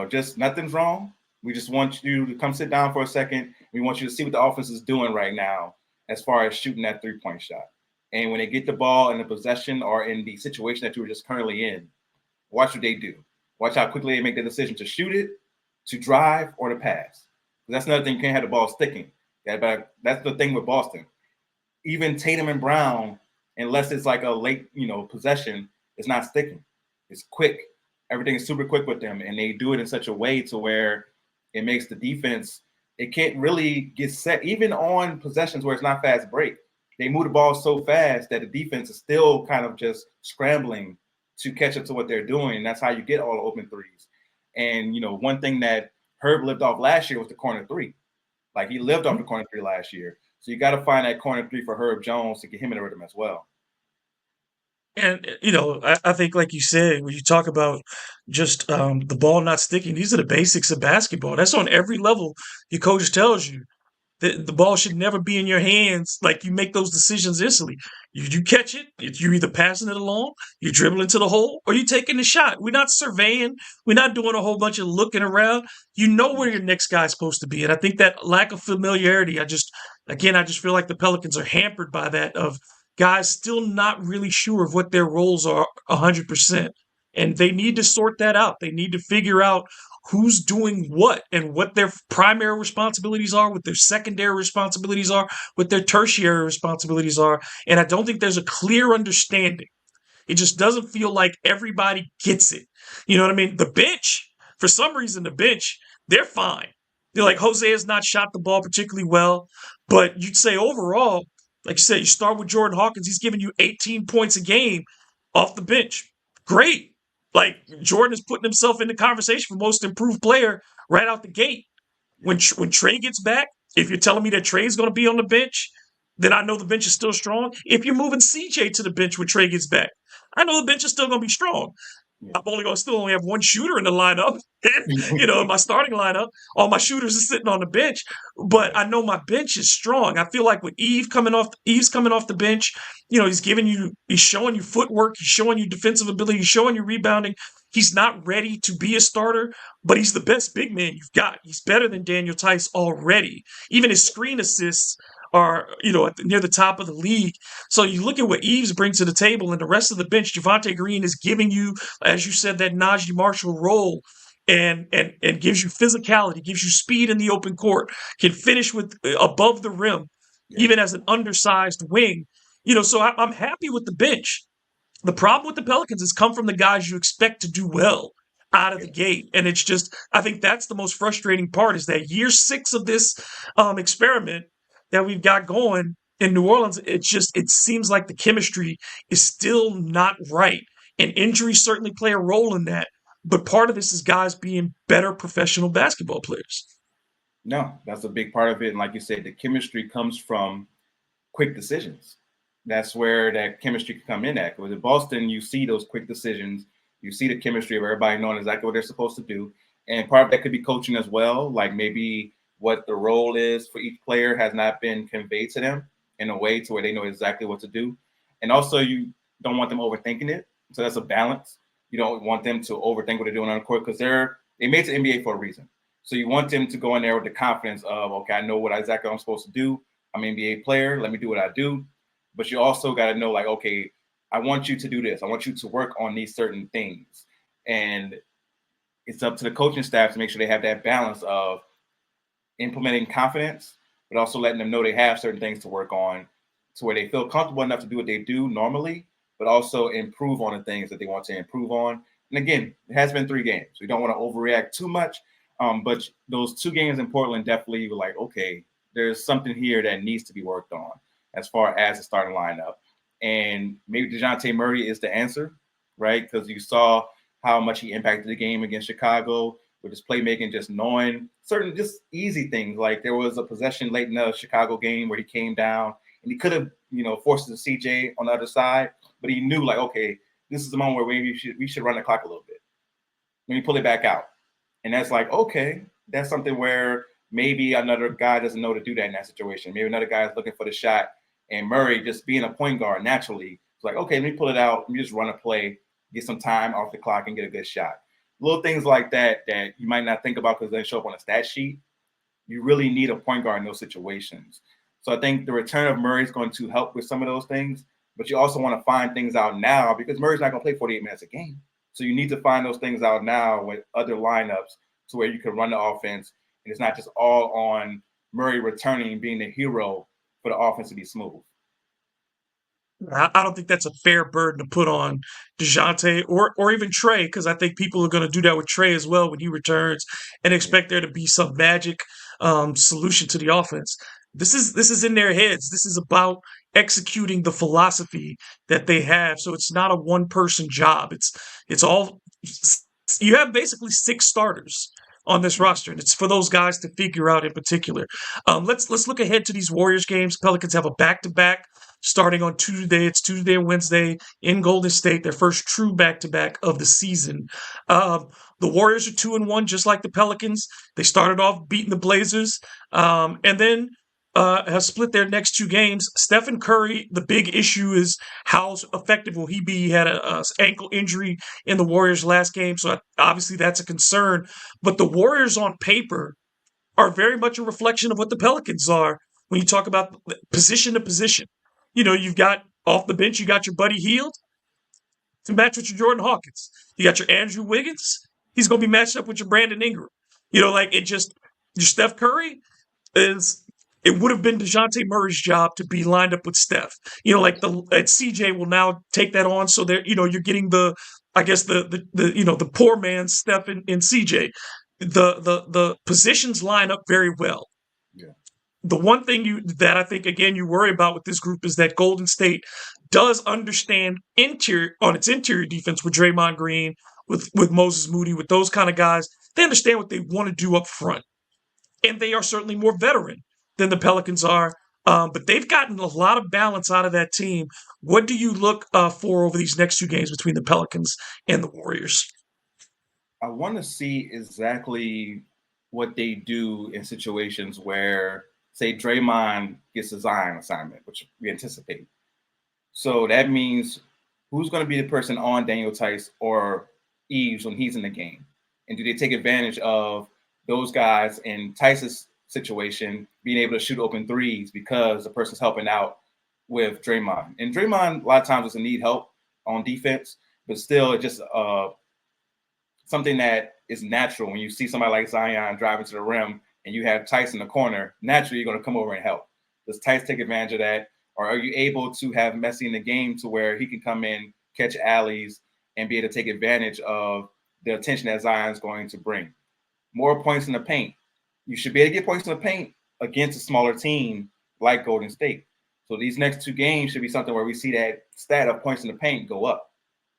Just nothing's wrong. We just want you to come sit down for a second. We want you to see what the offense is doing right now as far as shooting that three-point shot. And when they get the ball in the possession or in the situation that you were just currently in, watch what they do. Watch how quickly they make the decision to shoot it, to drive, or to pass. That's another thing. You can't have the ball sticking. That's the thing with Boston. Even Tatum and Brown, unless it's like a late, possession, it's not sticking. It's quick. Everything is super quick with them, and they do it in such a way to where it makes the defense, it can't really get set, even on possessions where it's not fast break. They move the ball so fast that the defense is still kind of just scrambling to catch up to what they're doing. And that's how you get all the open threes. And, one thing that Herb lived off last year was the corner three. Like, he lived off the corner three last year. So you got to find that corner three for Herb Jones to get him in the rhythm as well. And, I think, like you said, when you talk about just the ball not sticking, these are the basics of basketball. That's on every level. Your coach tells you that the ball should never be in your hands. Like, you make those decisions instantly. You catch it, you're either passing it along, you're dribbling to the hole, or you're taking the shot. We're not surveying. We're not doing a whole bunch of looking around. You know where your next guy's supposed to be. And I think that lack of familiarity, I just feel like the Pelicans are hampered by that, of guys still not really sure of what their roles are 100%. And they need to sort that out. They need to figure out who's doing what and what their primary responsibilities are, what their secondary responsibilities are, what their tertiary responsibilities are. And I don't think there's a clear understanding. It just doesn't feel like everybody gets it. You know what I mean? The bench, for some reason, they're fine. They're like, Jose has not shot the ball particularly well, but you'd say overall, like you said, you start with Jordan Hawkins. He's giving you 18 points a game off the bench. Great. Like, Jordan is putting himself in the conversation for most improved player right out the gate. When Trey gets back, if you're telling me that Trey's going to be on the bench, then I know the bench is still strong. If you're moving CJ to the bench when Trey gets back, I know the bench is still going to be strong. Yeah. I'm only going to still only have one shooter in the lineup. In my starting lineup, all my shooters are sitting on the bench. But I know my bench is strong. I feel like with Eve's coming off the bench, he's showing you footwork, he's showing you defensive ability, he's showing you rebounding. He's not ready to be a starter, but he's the best big man you've got. He's better than Daniel Tice already. Even his screen assists are, near the top of the league. So you look at what Eves brings to the table, and the rest of the bench, Javonte Green is giving you, as you said, that Najee Marshall role, and gives you physicality, gives you speed in the open court, can finish with above the rim, even as an undersized wing. So I'm happy with the bench. The problem with the Pelicans has come from the guys you expect to do well out of the gate. And it's just, I think that's the most frustrating part, is that year 6 of this experiment that we've got going in New Orleans, it seems like the chemistry is still not right. And injuries certainly play a role in that. But part of this is guys being better professional basketball players. No, that's a big part of it. And like you said, the chemistry comes from quick decisions. That's where that chemistry can come in at. Because in Boston, you see those quick decisions. You see the chemistry of everybody knowing exactly what they're supposed to do. And part of that could be coaching as well. Like maybe what the role is for each player has not been conveyed to them in a way to where they know exactly what to do. And also, you don't want them overthinking it. So that's a balance. You don't want them to overthink what they're doing on the court, because they made the NBA for a reason. So you want them to go in there with the confidence of, okay, I know what exactly I'm supposed to do. I'm an NBA player. Let me do what I do. But you also got to know, like, okay, I want you to do this. I want you to work on these certain things. And it's up to the coaching staff to make sure they have that balance of implementing confidence, but also letting them know they have certain things to work on to where they feel comfortable enough to do what they do normally, but also improve on the things that they want to improve on. And again, it has been 3 games. We don't want to overreact too much. But those 2 games in Portland definitely were like, okay, there's something here that needs to be worked on as far as the starting lineup. And maybe Dejounte Murray is the answer, right? Because you saw how much he impacted the game against Chicago with his playmaking, just knowing certain just easy things. Like there was a possession late in the Chicago game where he came down and he could have, forced the CJ on the other side, but he knew, like, okay, this is the moment where maybe we should run the clock a little bit. Let me pull it back out. And that's like, okay, that's something where maybe another guy doesn't know to do that in that situation. Maybe another guy is looking for the shot, and Murray, just being a point guard naturally, it's like, okay, let me pull it out. Let me just run a play, get some time off the clock, and get a good shot. Little things like that you might not think about because they show up on a stat sheet. You really need a point guard in those situations. So I think the return of Murray is going to help with some of those things, but you also want to find things out now because Murray's not going to play 48 minutes a game. So you need to find those things out now with other lineups to where you can run the offense, and it's not just all on Murray returning and being the hero for the offense to be smooth. I don't think that's a fair burden to put on Dejounte or even Trey, because I think people are going to do that with Trey as well when he returns and expect there to be some magic solution to the offense. This is in their heads. This is about executing the philosophy that they have. So it's not a one-person job. It's all, you have basically 6 starters on this roster, and it's for those guys to figure out in particular. Let's look ahead to these Warriors games. Pelicans have a back-to-back starting on Tuesday. It's Tuesday and Wednesday in Golden State, their first true back-to-back of the season. The Warriors are 2-1, just like the Pelicans. They started off beating the Blazers, and then have split their next 2 games. Stephen Curry, the big issue is how effective will he be? He had a ankle injury in the Warriors' last game, so obviously that's a concern. But the Warriors on paper are very much a reflection of what the Pelicans are when you talk about position to position. You've got off the bench, you got your Buddy Hield to match with your Jordan Hawkins. You got your Andrew Wiggins. He's going to be matched up with your Brandon Ingram. Your Steph Curry it would have been Dejounte Murray's job to be lined up with Steph. CJ will now take that on. So there, you're getting the poor man's Steph in CJ. The positions line up very well. Yeah. The one thing that I think, again, you worry about with this group is that Golden State does understand on its interior defense with Draymond Green, with Moses Moody, with those kind of guys. They understand what they want to do up front. And they are certainly more veteran than the Pelicans are But they've gotten a lot of balance out of that team. What do you look for over these next 2 games between the Pelicans and the Warriors? I want to see exactly what they do in situations where, say, Draymond gets a Zion assignment, which we anticipate. So that means who's going to be the person on Daniel Tice or Eves when he's in the game? And do they take advantage of those guys in Tice's situation being able to shoot open threes because the person's helping out with Draymond? And Draymond, a lot of times, doesn't need help on defense, but still, it's just something that is natural when you see somebody like Zion driving to the rim and you have Tice in the corner. Naturally, you're going to come over and help. Does Tice take advantage of that? Or are you able to have Messi in the game to where he can come in, catch alleys, and be able to take advantage of the attention that Zion's going to bring? More points in the paint. You should be able to get points in the paint against a smaller team like Golden State. So these next 2 games should be something where we see that stat of points in the paint go up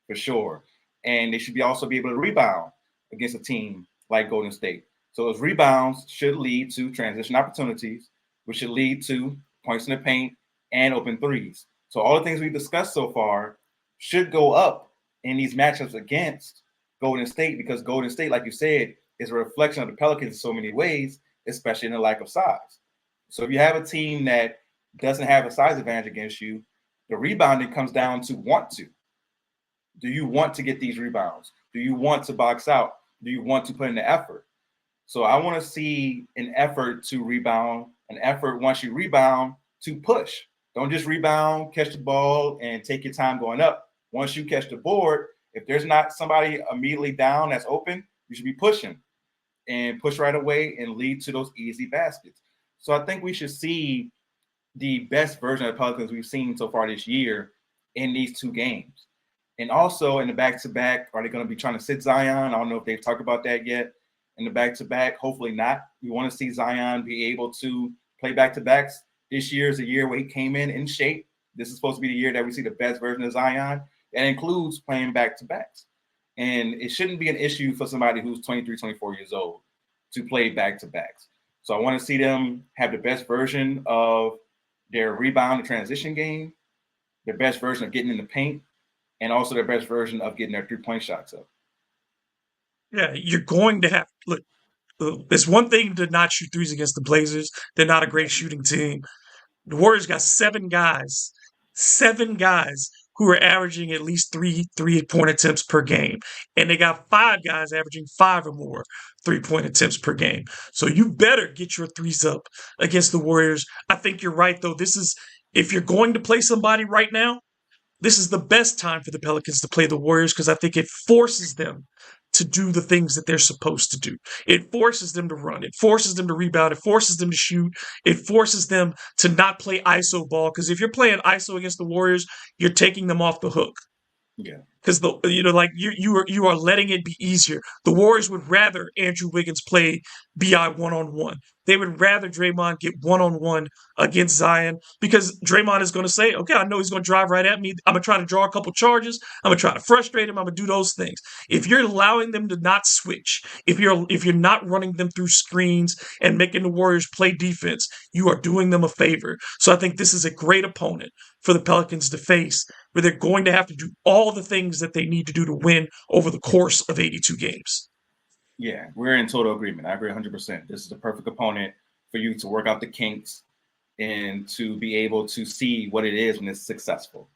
for sure. And they should also be able to rebound against a team like Golden State. So those rebounds should lead to transition opportunities, which should lead to points in the paint and open threes. So all the things we've discussed so far should go up in these matchups against Golden State, because Golden State, like you said, is a reflection of the Pelicans in so many ways, especially in the lack of size. So if you have a team that doesn't have a size advantage against you, the rebounding comes down to want to. Do you want to get these rebounds? Do you want to box out? Do you want to put in the effort? So I want to see an effort to rebound, an effort once you rebound to push. Don't just rebound, catch the ball, and take your time going up. Once you catch the board, if there's not somebody immediately down that's open, you should be pushing and push right away and lead to those easy baskets. So I think we should see the best version of the Pelicans we've seen so far this year in these 2 games. And also in the back-to-back, are they going to be trying to sit Zion? I don't know if they've talked about that yet. In the back-to-back, hopefully not. We want to see Zion be able to play back-to-backs. This year is a year where he came in shape. This is supposed to be the year that we see the best version of Zion. That includes playing back-to-backs. And it shouldn't be an issue for somebody who's 23, 24 years old to play back-to-backs. So I want to see them have the best version of their rebound and transition game, their best version of getting in the paint, and also their best version of getting their 3-point shots up. Yeah, you're going to have look. It's one thing to not shoot threes against the Blazers. They're not a great shooting team. The Warriors got 7 guys who are averaging at least 3 3-point attempts per game, and they got 5 guys averaging 5 or more 3-point attempts per game. So you better get your threes up against the Warriors. I think you're right, though. If you're going to play somebody right now, this is the best time for the Pelicans to play the Warriors, because I think it forces them to do the things that they're supposed to do. It forces them to run. It forces them to rebound. It forces them to shoot. It forces them to not play ISO ball, because if you're playing ISO against the Warriors, you're taking them off the hook. Yeah. Because you are letting it be easier. The Warriors would rather Andrew Wiggins play BI 1-on-1. They would rather Draymond get 1-on-1 against Zion, because Draymond is going to say, okay, I know he's going to drive right at me. I'm going to try to draw a couple charges. I'm going to try to frustrate him. I'm going to do those things. If you're allowing them to not switch, if you're not running them through screens and making the Warriors play defense, you are doing them a favor. So I think this is a great opponent for the Pelicans to face, where they're going to have to do all the things that they need to do to win over the course of 82 games. Yeah, we're in total agreement. I agree 100%. This is the perfect opponent for you to work out the kinks and to be able to see what it is when it's successful.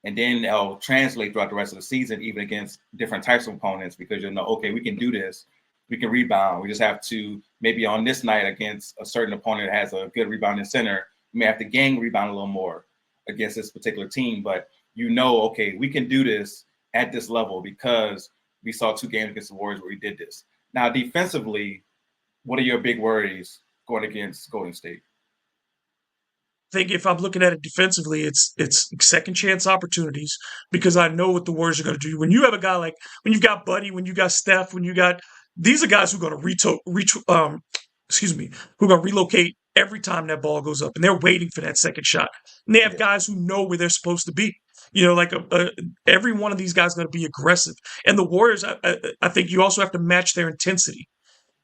And then they'll translate throughout the rest of the season, even against different types of opponents, because you'll know, okay, we can do this. We can rebound. We just have to, maybe on this night against a certain opponent that has a good rebounding center, we may have to gang rebound a little more against this particular team. But you know, okay, we can do this at this level because we saw 2 games against the Warriors where we did this. Now, defensively, what are your big worries going against Golden State? I think if I'm looking at it defensively, it's second chance opportunities, because I know what the Warriors are going to do. When you have a guy like, when you've got Buddy, when you got Steph, these are guys who are going to who are going to relocate every time that ball goes up, and they're waiting for that second shot. And they have guys who know where they're supposed to be. Every one of these guys is going to be aggressive. And the Warriors, I think you also have to match their intensity.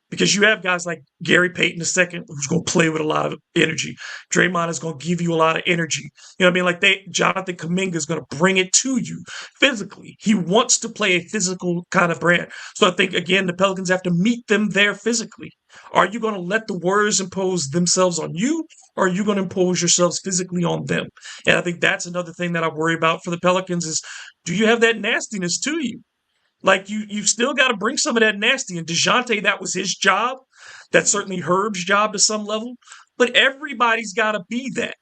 because you have guys like Gary Payton II, who's going to play with a lot of energy. Draymond is going to give you a lot of energy. You know what I mean? Like Jonathan Kuminga is going to bring it to you physically. He wants to play a physical kind of brand. So I think, again, the Pelicans have to meet them there physically. Are you going to let the Warriors impose themselves on you, or are you going to impose yourselves physically on them? And I think that's another thing that I worry about for the Pelicans is, do you have that nastiness to you? Like you still got to bring some of that nasty. And Dejounte, that was his job. That's certainly Herb's job to some level. But everybody's got to be that.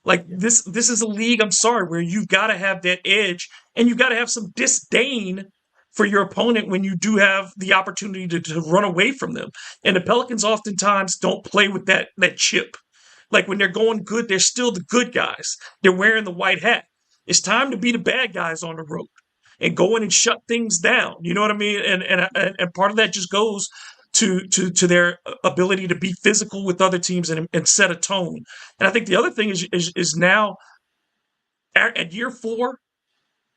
Like this is a league, I'm sorry, where you've got to have that edge and you've got to have some disdain for your opponent when you do have the opportunity to run away from them. And the Pelicans oftentimes don't play with that chip. Like when they're going good, they're still the good guys. They're wearing the white hat. It's time to be the bad guys on the road and go in and shut things down. You know what I mean? And part of that just goes to their ability to be physical with other teams and set a tone. And I think the other thing is now at year 4,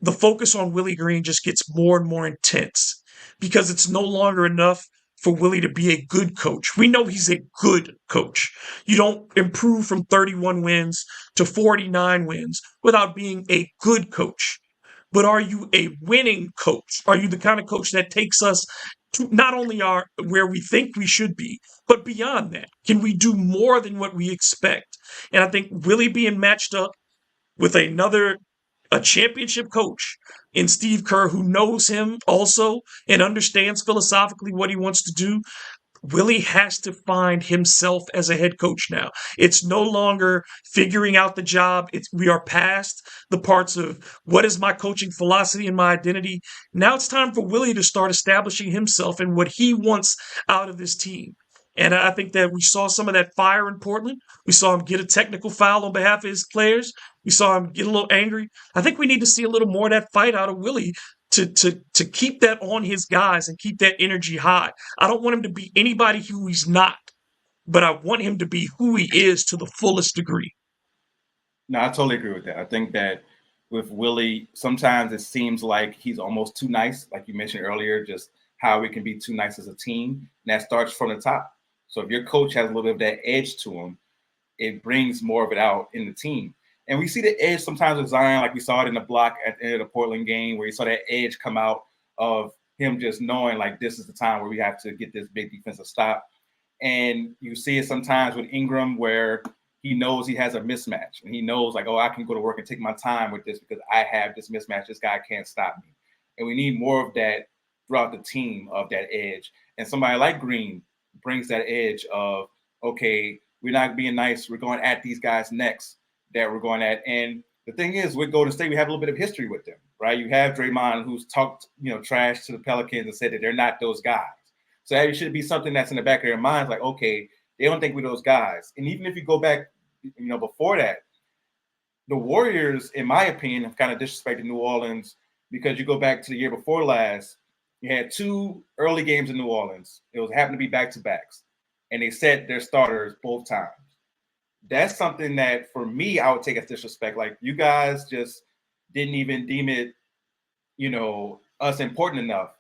the focus on Willie Green just gets more and more intense because it's no longer enough for Willie to be a good coach. We know he's a good coach. You don't improve from 31 wins to 49 wins without being a good coach. But are you a winning coach? Are you the kind of coach that takes us to not only where we think we should be, but beyond that? Can we do more than what we expect? And I think Willie being matched up with a championship coach in Steve Kerr, who knows him also and understands philosophically what he wants to do, Willie has to find himself as a head coach now. It's no longer figuring out the job. We are past the parts of what is my coaching philosophy and my identity. Now it's time for Willie to start establishing himself and what he wants out of this team. And I think that we saw some of that fire in Portland. We saw him get a technical foul on behalf of his players. We saw him get a little angry. I think we need to see a little more of that fight out of Willie to keep that on his guys and keep that energy high. I don't want him to be anybody who he's not, but I want him to be who he is to the fullest degree. No, I totally agree with that. I think that with Willie, sometimes it seems like he's almost too nice, like you mentioned earlier, just how we can be too nice as a team. And that starts from the top. So if your coach has a little bit of that edge to him, it brings more of it out in the team. And we see the edge sometimes with Zion, like we saw it in the block at the end of the Portland game, where you saw that edge come out of him just knowing like this is the time where we have to get this big defensive stop. And you see it sometimes with Ingram where he knows he has a mismatch and he knows like, oh, I can go to work and take my time with this because I have this mismatch. This guy can't stop me. And we need more of that throughout the team, of that edge. And somebody like Green brings that edge of, okay, we're not being nice. We're going at these guys next that we're going at. And the thing is, with Golden State, we have a little bit of history with them, right? You have Draymond, who's talked, trash to the Pelicans and said that they're not those guys. So that should be something that's in the back of their minds, like, okay, they don't think we're those guys. And even if you go back, before that, the Warriors, in my opinion, have kind of disrespected New Orleans because you go back to the year before last, you had 2 early games in New Orleans. It was happened to be back-to-backs, and they set their starters both times. That's something that, for me, I would take as disrespect. Like, you guys just didn't even deem it, us important enough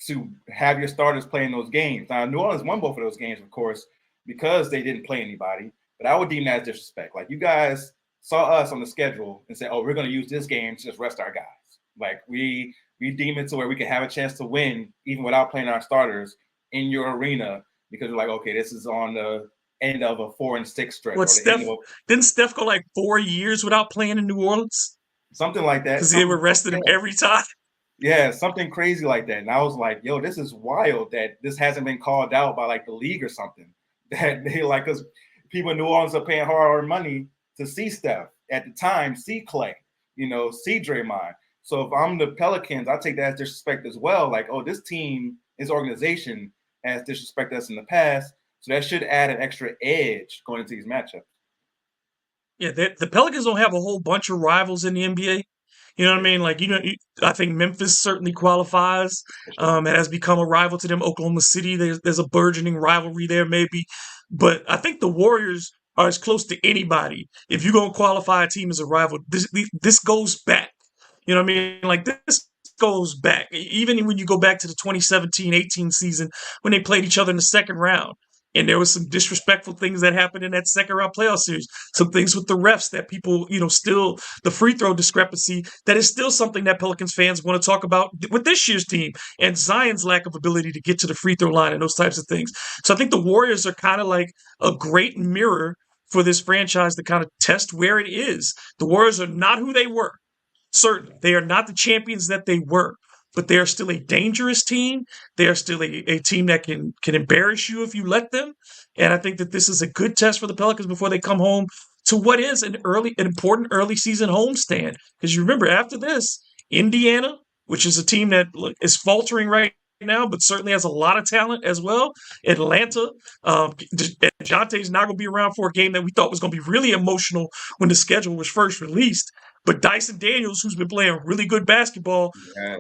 to have your starters playing those games. Now, New Orleans won both of those games, of course, because they didn't play anybody. But I would deem that as disrespect. Like, you guys saw us on the schedule and said, oh, we're going to use this game to just rest our guys. Like, we deem it to where we can have a chance to win even without playing our starters in your arena because we're like, okay, this is on the end of a 4-6 stretch. Didn't Steph go like 4 years without playing in New Orleans? Something like that. Because they were resting him every time. Yeah, something crazy like that. And I was like, yo, this is wild that this hasn't been called out by like the league or something. That they like us. People in New Orleans are paying hard money to see Steph at the time, see Clay, see Draymond. So if I'm the Pelicans, I take that as disrespect as well. Like, oh, this team, this organization has disrespected us in the past. So that should add an extra edge going into these matchups. Yeah, the Pelicans don't have a whole bunch of rivals in the NBA. You know what I mean? Like, I think Memphis certainly qualifies. It has become a rival to them. Oklahoma City, there's a burgeoning rivalry there maybe. But I think the Warriors are as close to anybody. If you're going to qualify a team as a rival, this goes back. You know what I mean? Like, this goes back. Even when you go back to the 2017-18 season when they played each other in the second round. And there was some disrespectful things that happened in that second round playoff series. Some things with the refs that people, still the free throw discrepancy, that is still something that Pelicans fans want to talk about with this year's team and Zion's lack of ability to get to the free throw line and those types of things. So I think the Warriors are kind of like a great mirror for this franchise to kind of test where it is. The Warriors are not who they were. Certainly, they are not the champions that they were, but they are still a dangerous team. They are still a team that can embarrass you if you let them. And I think that this is a good test for the Pelicans before they come home to what is an important early season homestand. Because you remember, after this, Indiana, which is a team that is faltering right now, but certainly has a lot of talent as well. Atlanta, Dejounte is not going to be around for a game that we thought was going to be really emotional when the schedule was first released. But Dyson Daniels, who's been playing really good basketball,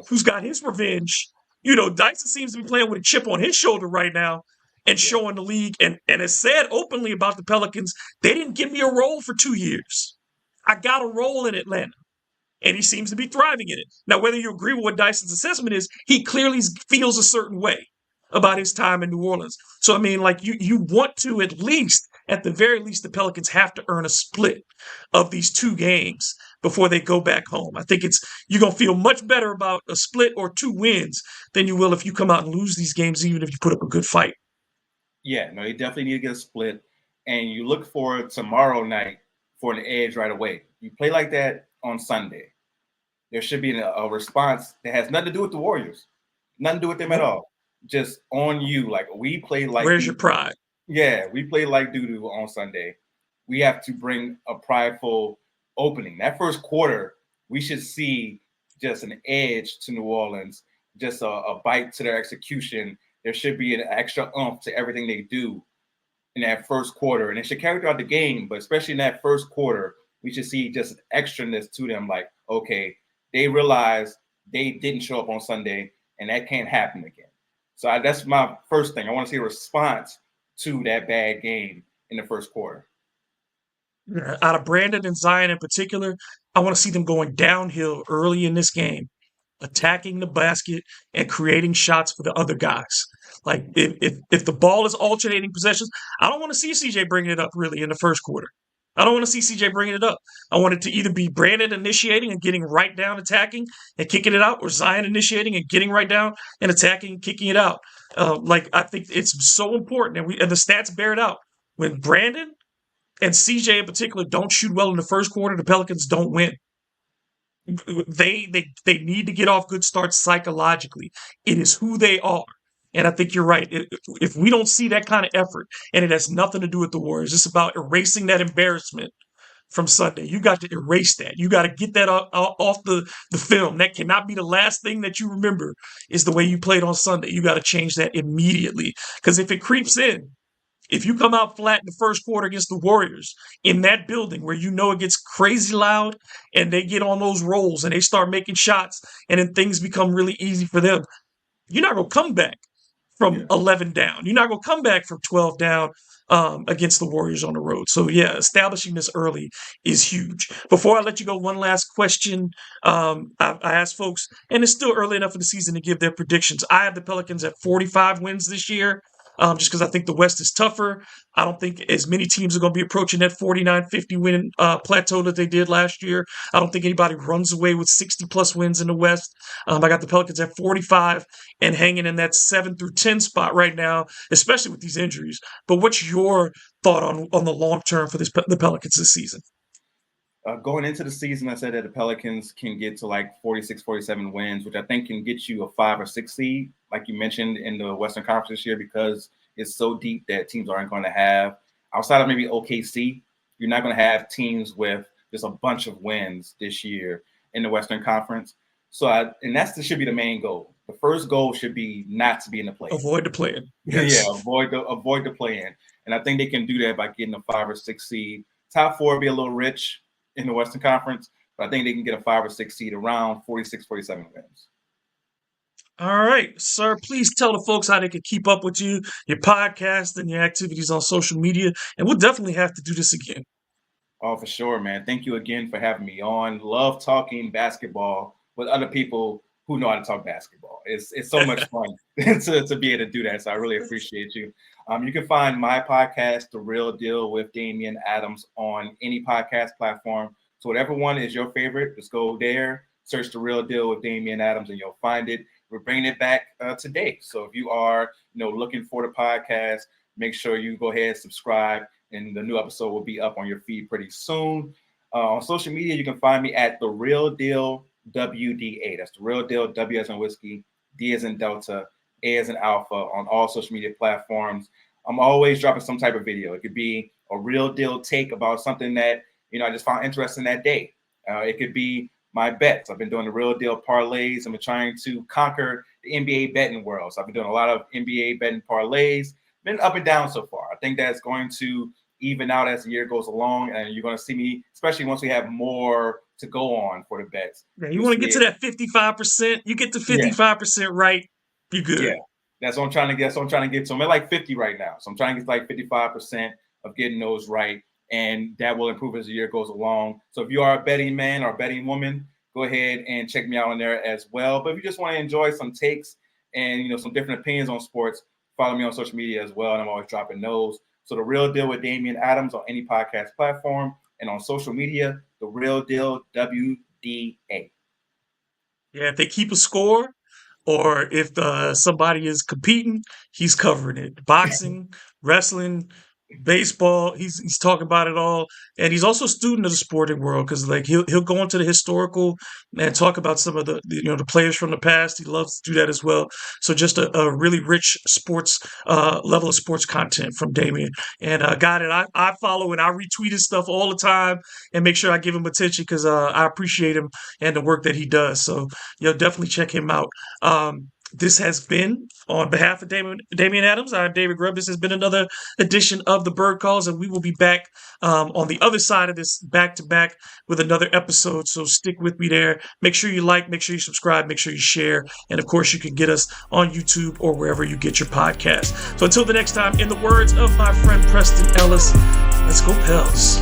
who's got his revenge. Dyson seems to be playing with a chip on his shoulder right now and showing the league and has said openly about the Pelicans, they didn't give me a role for 2 years. I got a role in Atlanta. And he seems to be thriving in it. Now, whether you agree with what Dyson's assessment is, he clearly feels a certain way about his time in New Orleans. So, I mean, like, you want to at the very least, the Pelicans have to earn a split of these 2 games before they go back home. I think you're going to feel much better about a split or 2 wins than you will if you come out and lose these games, even if you put up a good fight. Yeah, no, you definitely need to get a split. And you look for tomorrow night for an edge right away. You play like that on Sunday. There should be a response that has nothing to do with the Warriors. Nothing to do with them at all. Just on you. Like, we play like... Where's your pride? Yeah, we play like doo-doo on Sunday. We have to bring a prideful opening. That first quarter, we should see just an edge to New Orleans, just a bite to their execution. There should be an extra oomph to everything they do in that first quarter. And it should carry throughout the game, but especially in that first quarter, we should see just an extraness to them. Like, okay, they realize they didn't show up on Sunday, and that can't happen again. So that's my first thing. I want to see a response to that bad game in the first quarter. Out of Brandon and Zion in particular, I want to see them going downhill early in this game, attacking the basket and creating shots for the other guys. Like, if the ball is alternating possessions, I don't want to see CJ bringing it up really in the first quarter. I don't want to see CJ bringing it up. I want it to either be Brandon initiating and getting right down, attacking and kicking it out, or Zion initiating and getting right down and attacking and kicking it out. I think it's so important, and the stats bear it out. When Brandon and CJ in particular don't shoot well in the first quarter, the Pelicans don't win. They need to get off good starts psychologically. It is who they are. And I think you're right. If we don't see that kind of effort, and it has nothing to do with the Warriors, it's about erasing that embarrassment from Sunday. You got to erase that. You got to get that off the film. That cannot be the last thing that you remember is the way you played on Sunday. You got to change that immediately. Because if it creeps in, if you come out flat in the first quarter against the Warriors in that building where you know it gets crazy loud and they get on those rolls and they start making shots and then things become really easy for them, you're not going to come back from 11 down. You're not going to come back from 12 down against the Warriors on the road. So, yeah, establishing this early is huge. Before I let you go, one last question. I asked folks, and it's still early enough in the season to give their predictions. I have the Pelicans at 45 wins this year. Just because I think the West is tougher. I don't think as many teams are going to be approaching that 49-50 win plateau that they did last year. I don't think anybody runs away with 60-plus wins in the West. I got the Pelicans at 45 and hanging in that 7 through 10 spot right now, especially with these injuries. But what's your thought on the long term for the Pelicans this season? Going into the season, I said that the Pelicans can get to like 46, 47 wins, which I think can get you a 5 or 6 seed, like you mentioned in the Western Conference this year, because it's so deep that teams aren't going to have, outside of maybe OKC, you're not going to have teams with just a bunch of wins this year in the Western Conference. So, that should be the main goal. The first goal should be not to be in the play-in. Avoid the play-in. Yes. Yeah, avoid the play-in. And I think they can do that by getting a 5 or 6 seed. Top 4 will be a little rich in the Western Conference, but I think they can get a 5 or 6 seed around 46, 47 wins. All right, sir. Please tell the folks how they can keep up with you, your podcast, and your activities on social media. And we'll definitely have to do this again. Oh, for sure, man. Thank you again for having me on. Love talking basketball with other people who know how to talk basketball. It's so much fun to be able to do that. So I really appreciate you. You can find my podcast, The Real Deal with Damian Adams, on any podcast platform. So whatever one is your favorite, just go there, search The Real Deal with Damian Adams, and you'll find it. We're bringing it back today. So if you are, looking for the podcast, make sure you go ahead and subscribe, and the new episode will be up on your feed pretty soon. On social media, you can find me at The Real Deal WDA. That's The Real Deal, W as in whiskey, D as in Delta, A as in Alpha, on all social media platforms. I'm always dropping some type of video. It could be a real deal take about something that, I just found interesting that day. It could be my bets. I've been doing the real deal parlays. I'm trying to conquer the NBA betting world. So I've been doing a lot of NBA betting parlays. Been up and down so far. I think that's going to even out as the year goes along, and you're going to see me, especially once we have more to go on for the bets. Yeah, you want to get to that 55%. You get to 55% right, you good. Yeah, that's what I'm trying to get. So I'm trying to get to. I'm at like 50 right now. So I'm trying to get like 55% of getting those right, and that will improve as the year goes along. So if you are a betting man or a betting woman, go ahead and check me out on there as well. But if you just want to enjoy some takes and some different opinions on sports, follow me on social media as well, and I'm always dropping those. So The Real Deal with Damian Adams on any podcast platform, and on social media, The Real Deal WDA. Yeah, if they keep a score, or if somebody is competing, he's covering it. Boxing, wrestling, baseball, he's talking about it all. And he's also a student of the sporting world, because like he'll go into the historical and talk about some of the players from the past. He loves to do that as well. So just a really rich sports level of sports content from Damian. And got it. I follow and I retweet his stuff all the time and make sure I give him attention, because I appreciate him and the work that he does. So definitely check him out. This has been, on behalf of Damian Adams, I'm David Grubb. This has been another edition of the Bird Calls, and we will be back on the other side of this back-to-back with another episode. So stick with me there. Make sure you like, make sure you subscribe, make sure you share. And of course, you can get us on YouTube or wherever you get your podcast. So until the next time, in the words of my friend Preston Ellis, let's go Pels.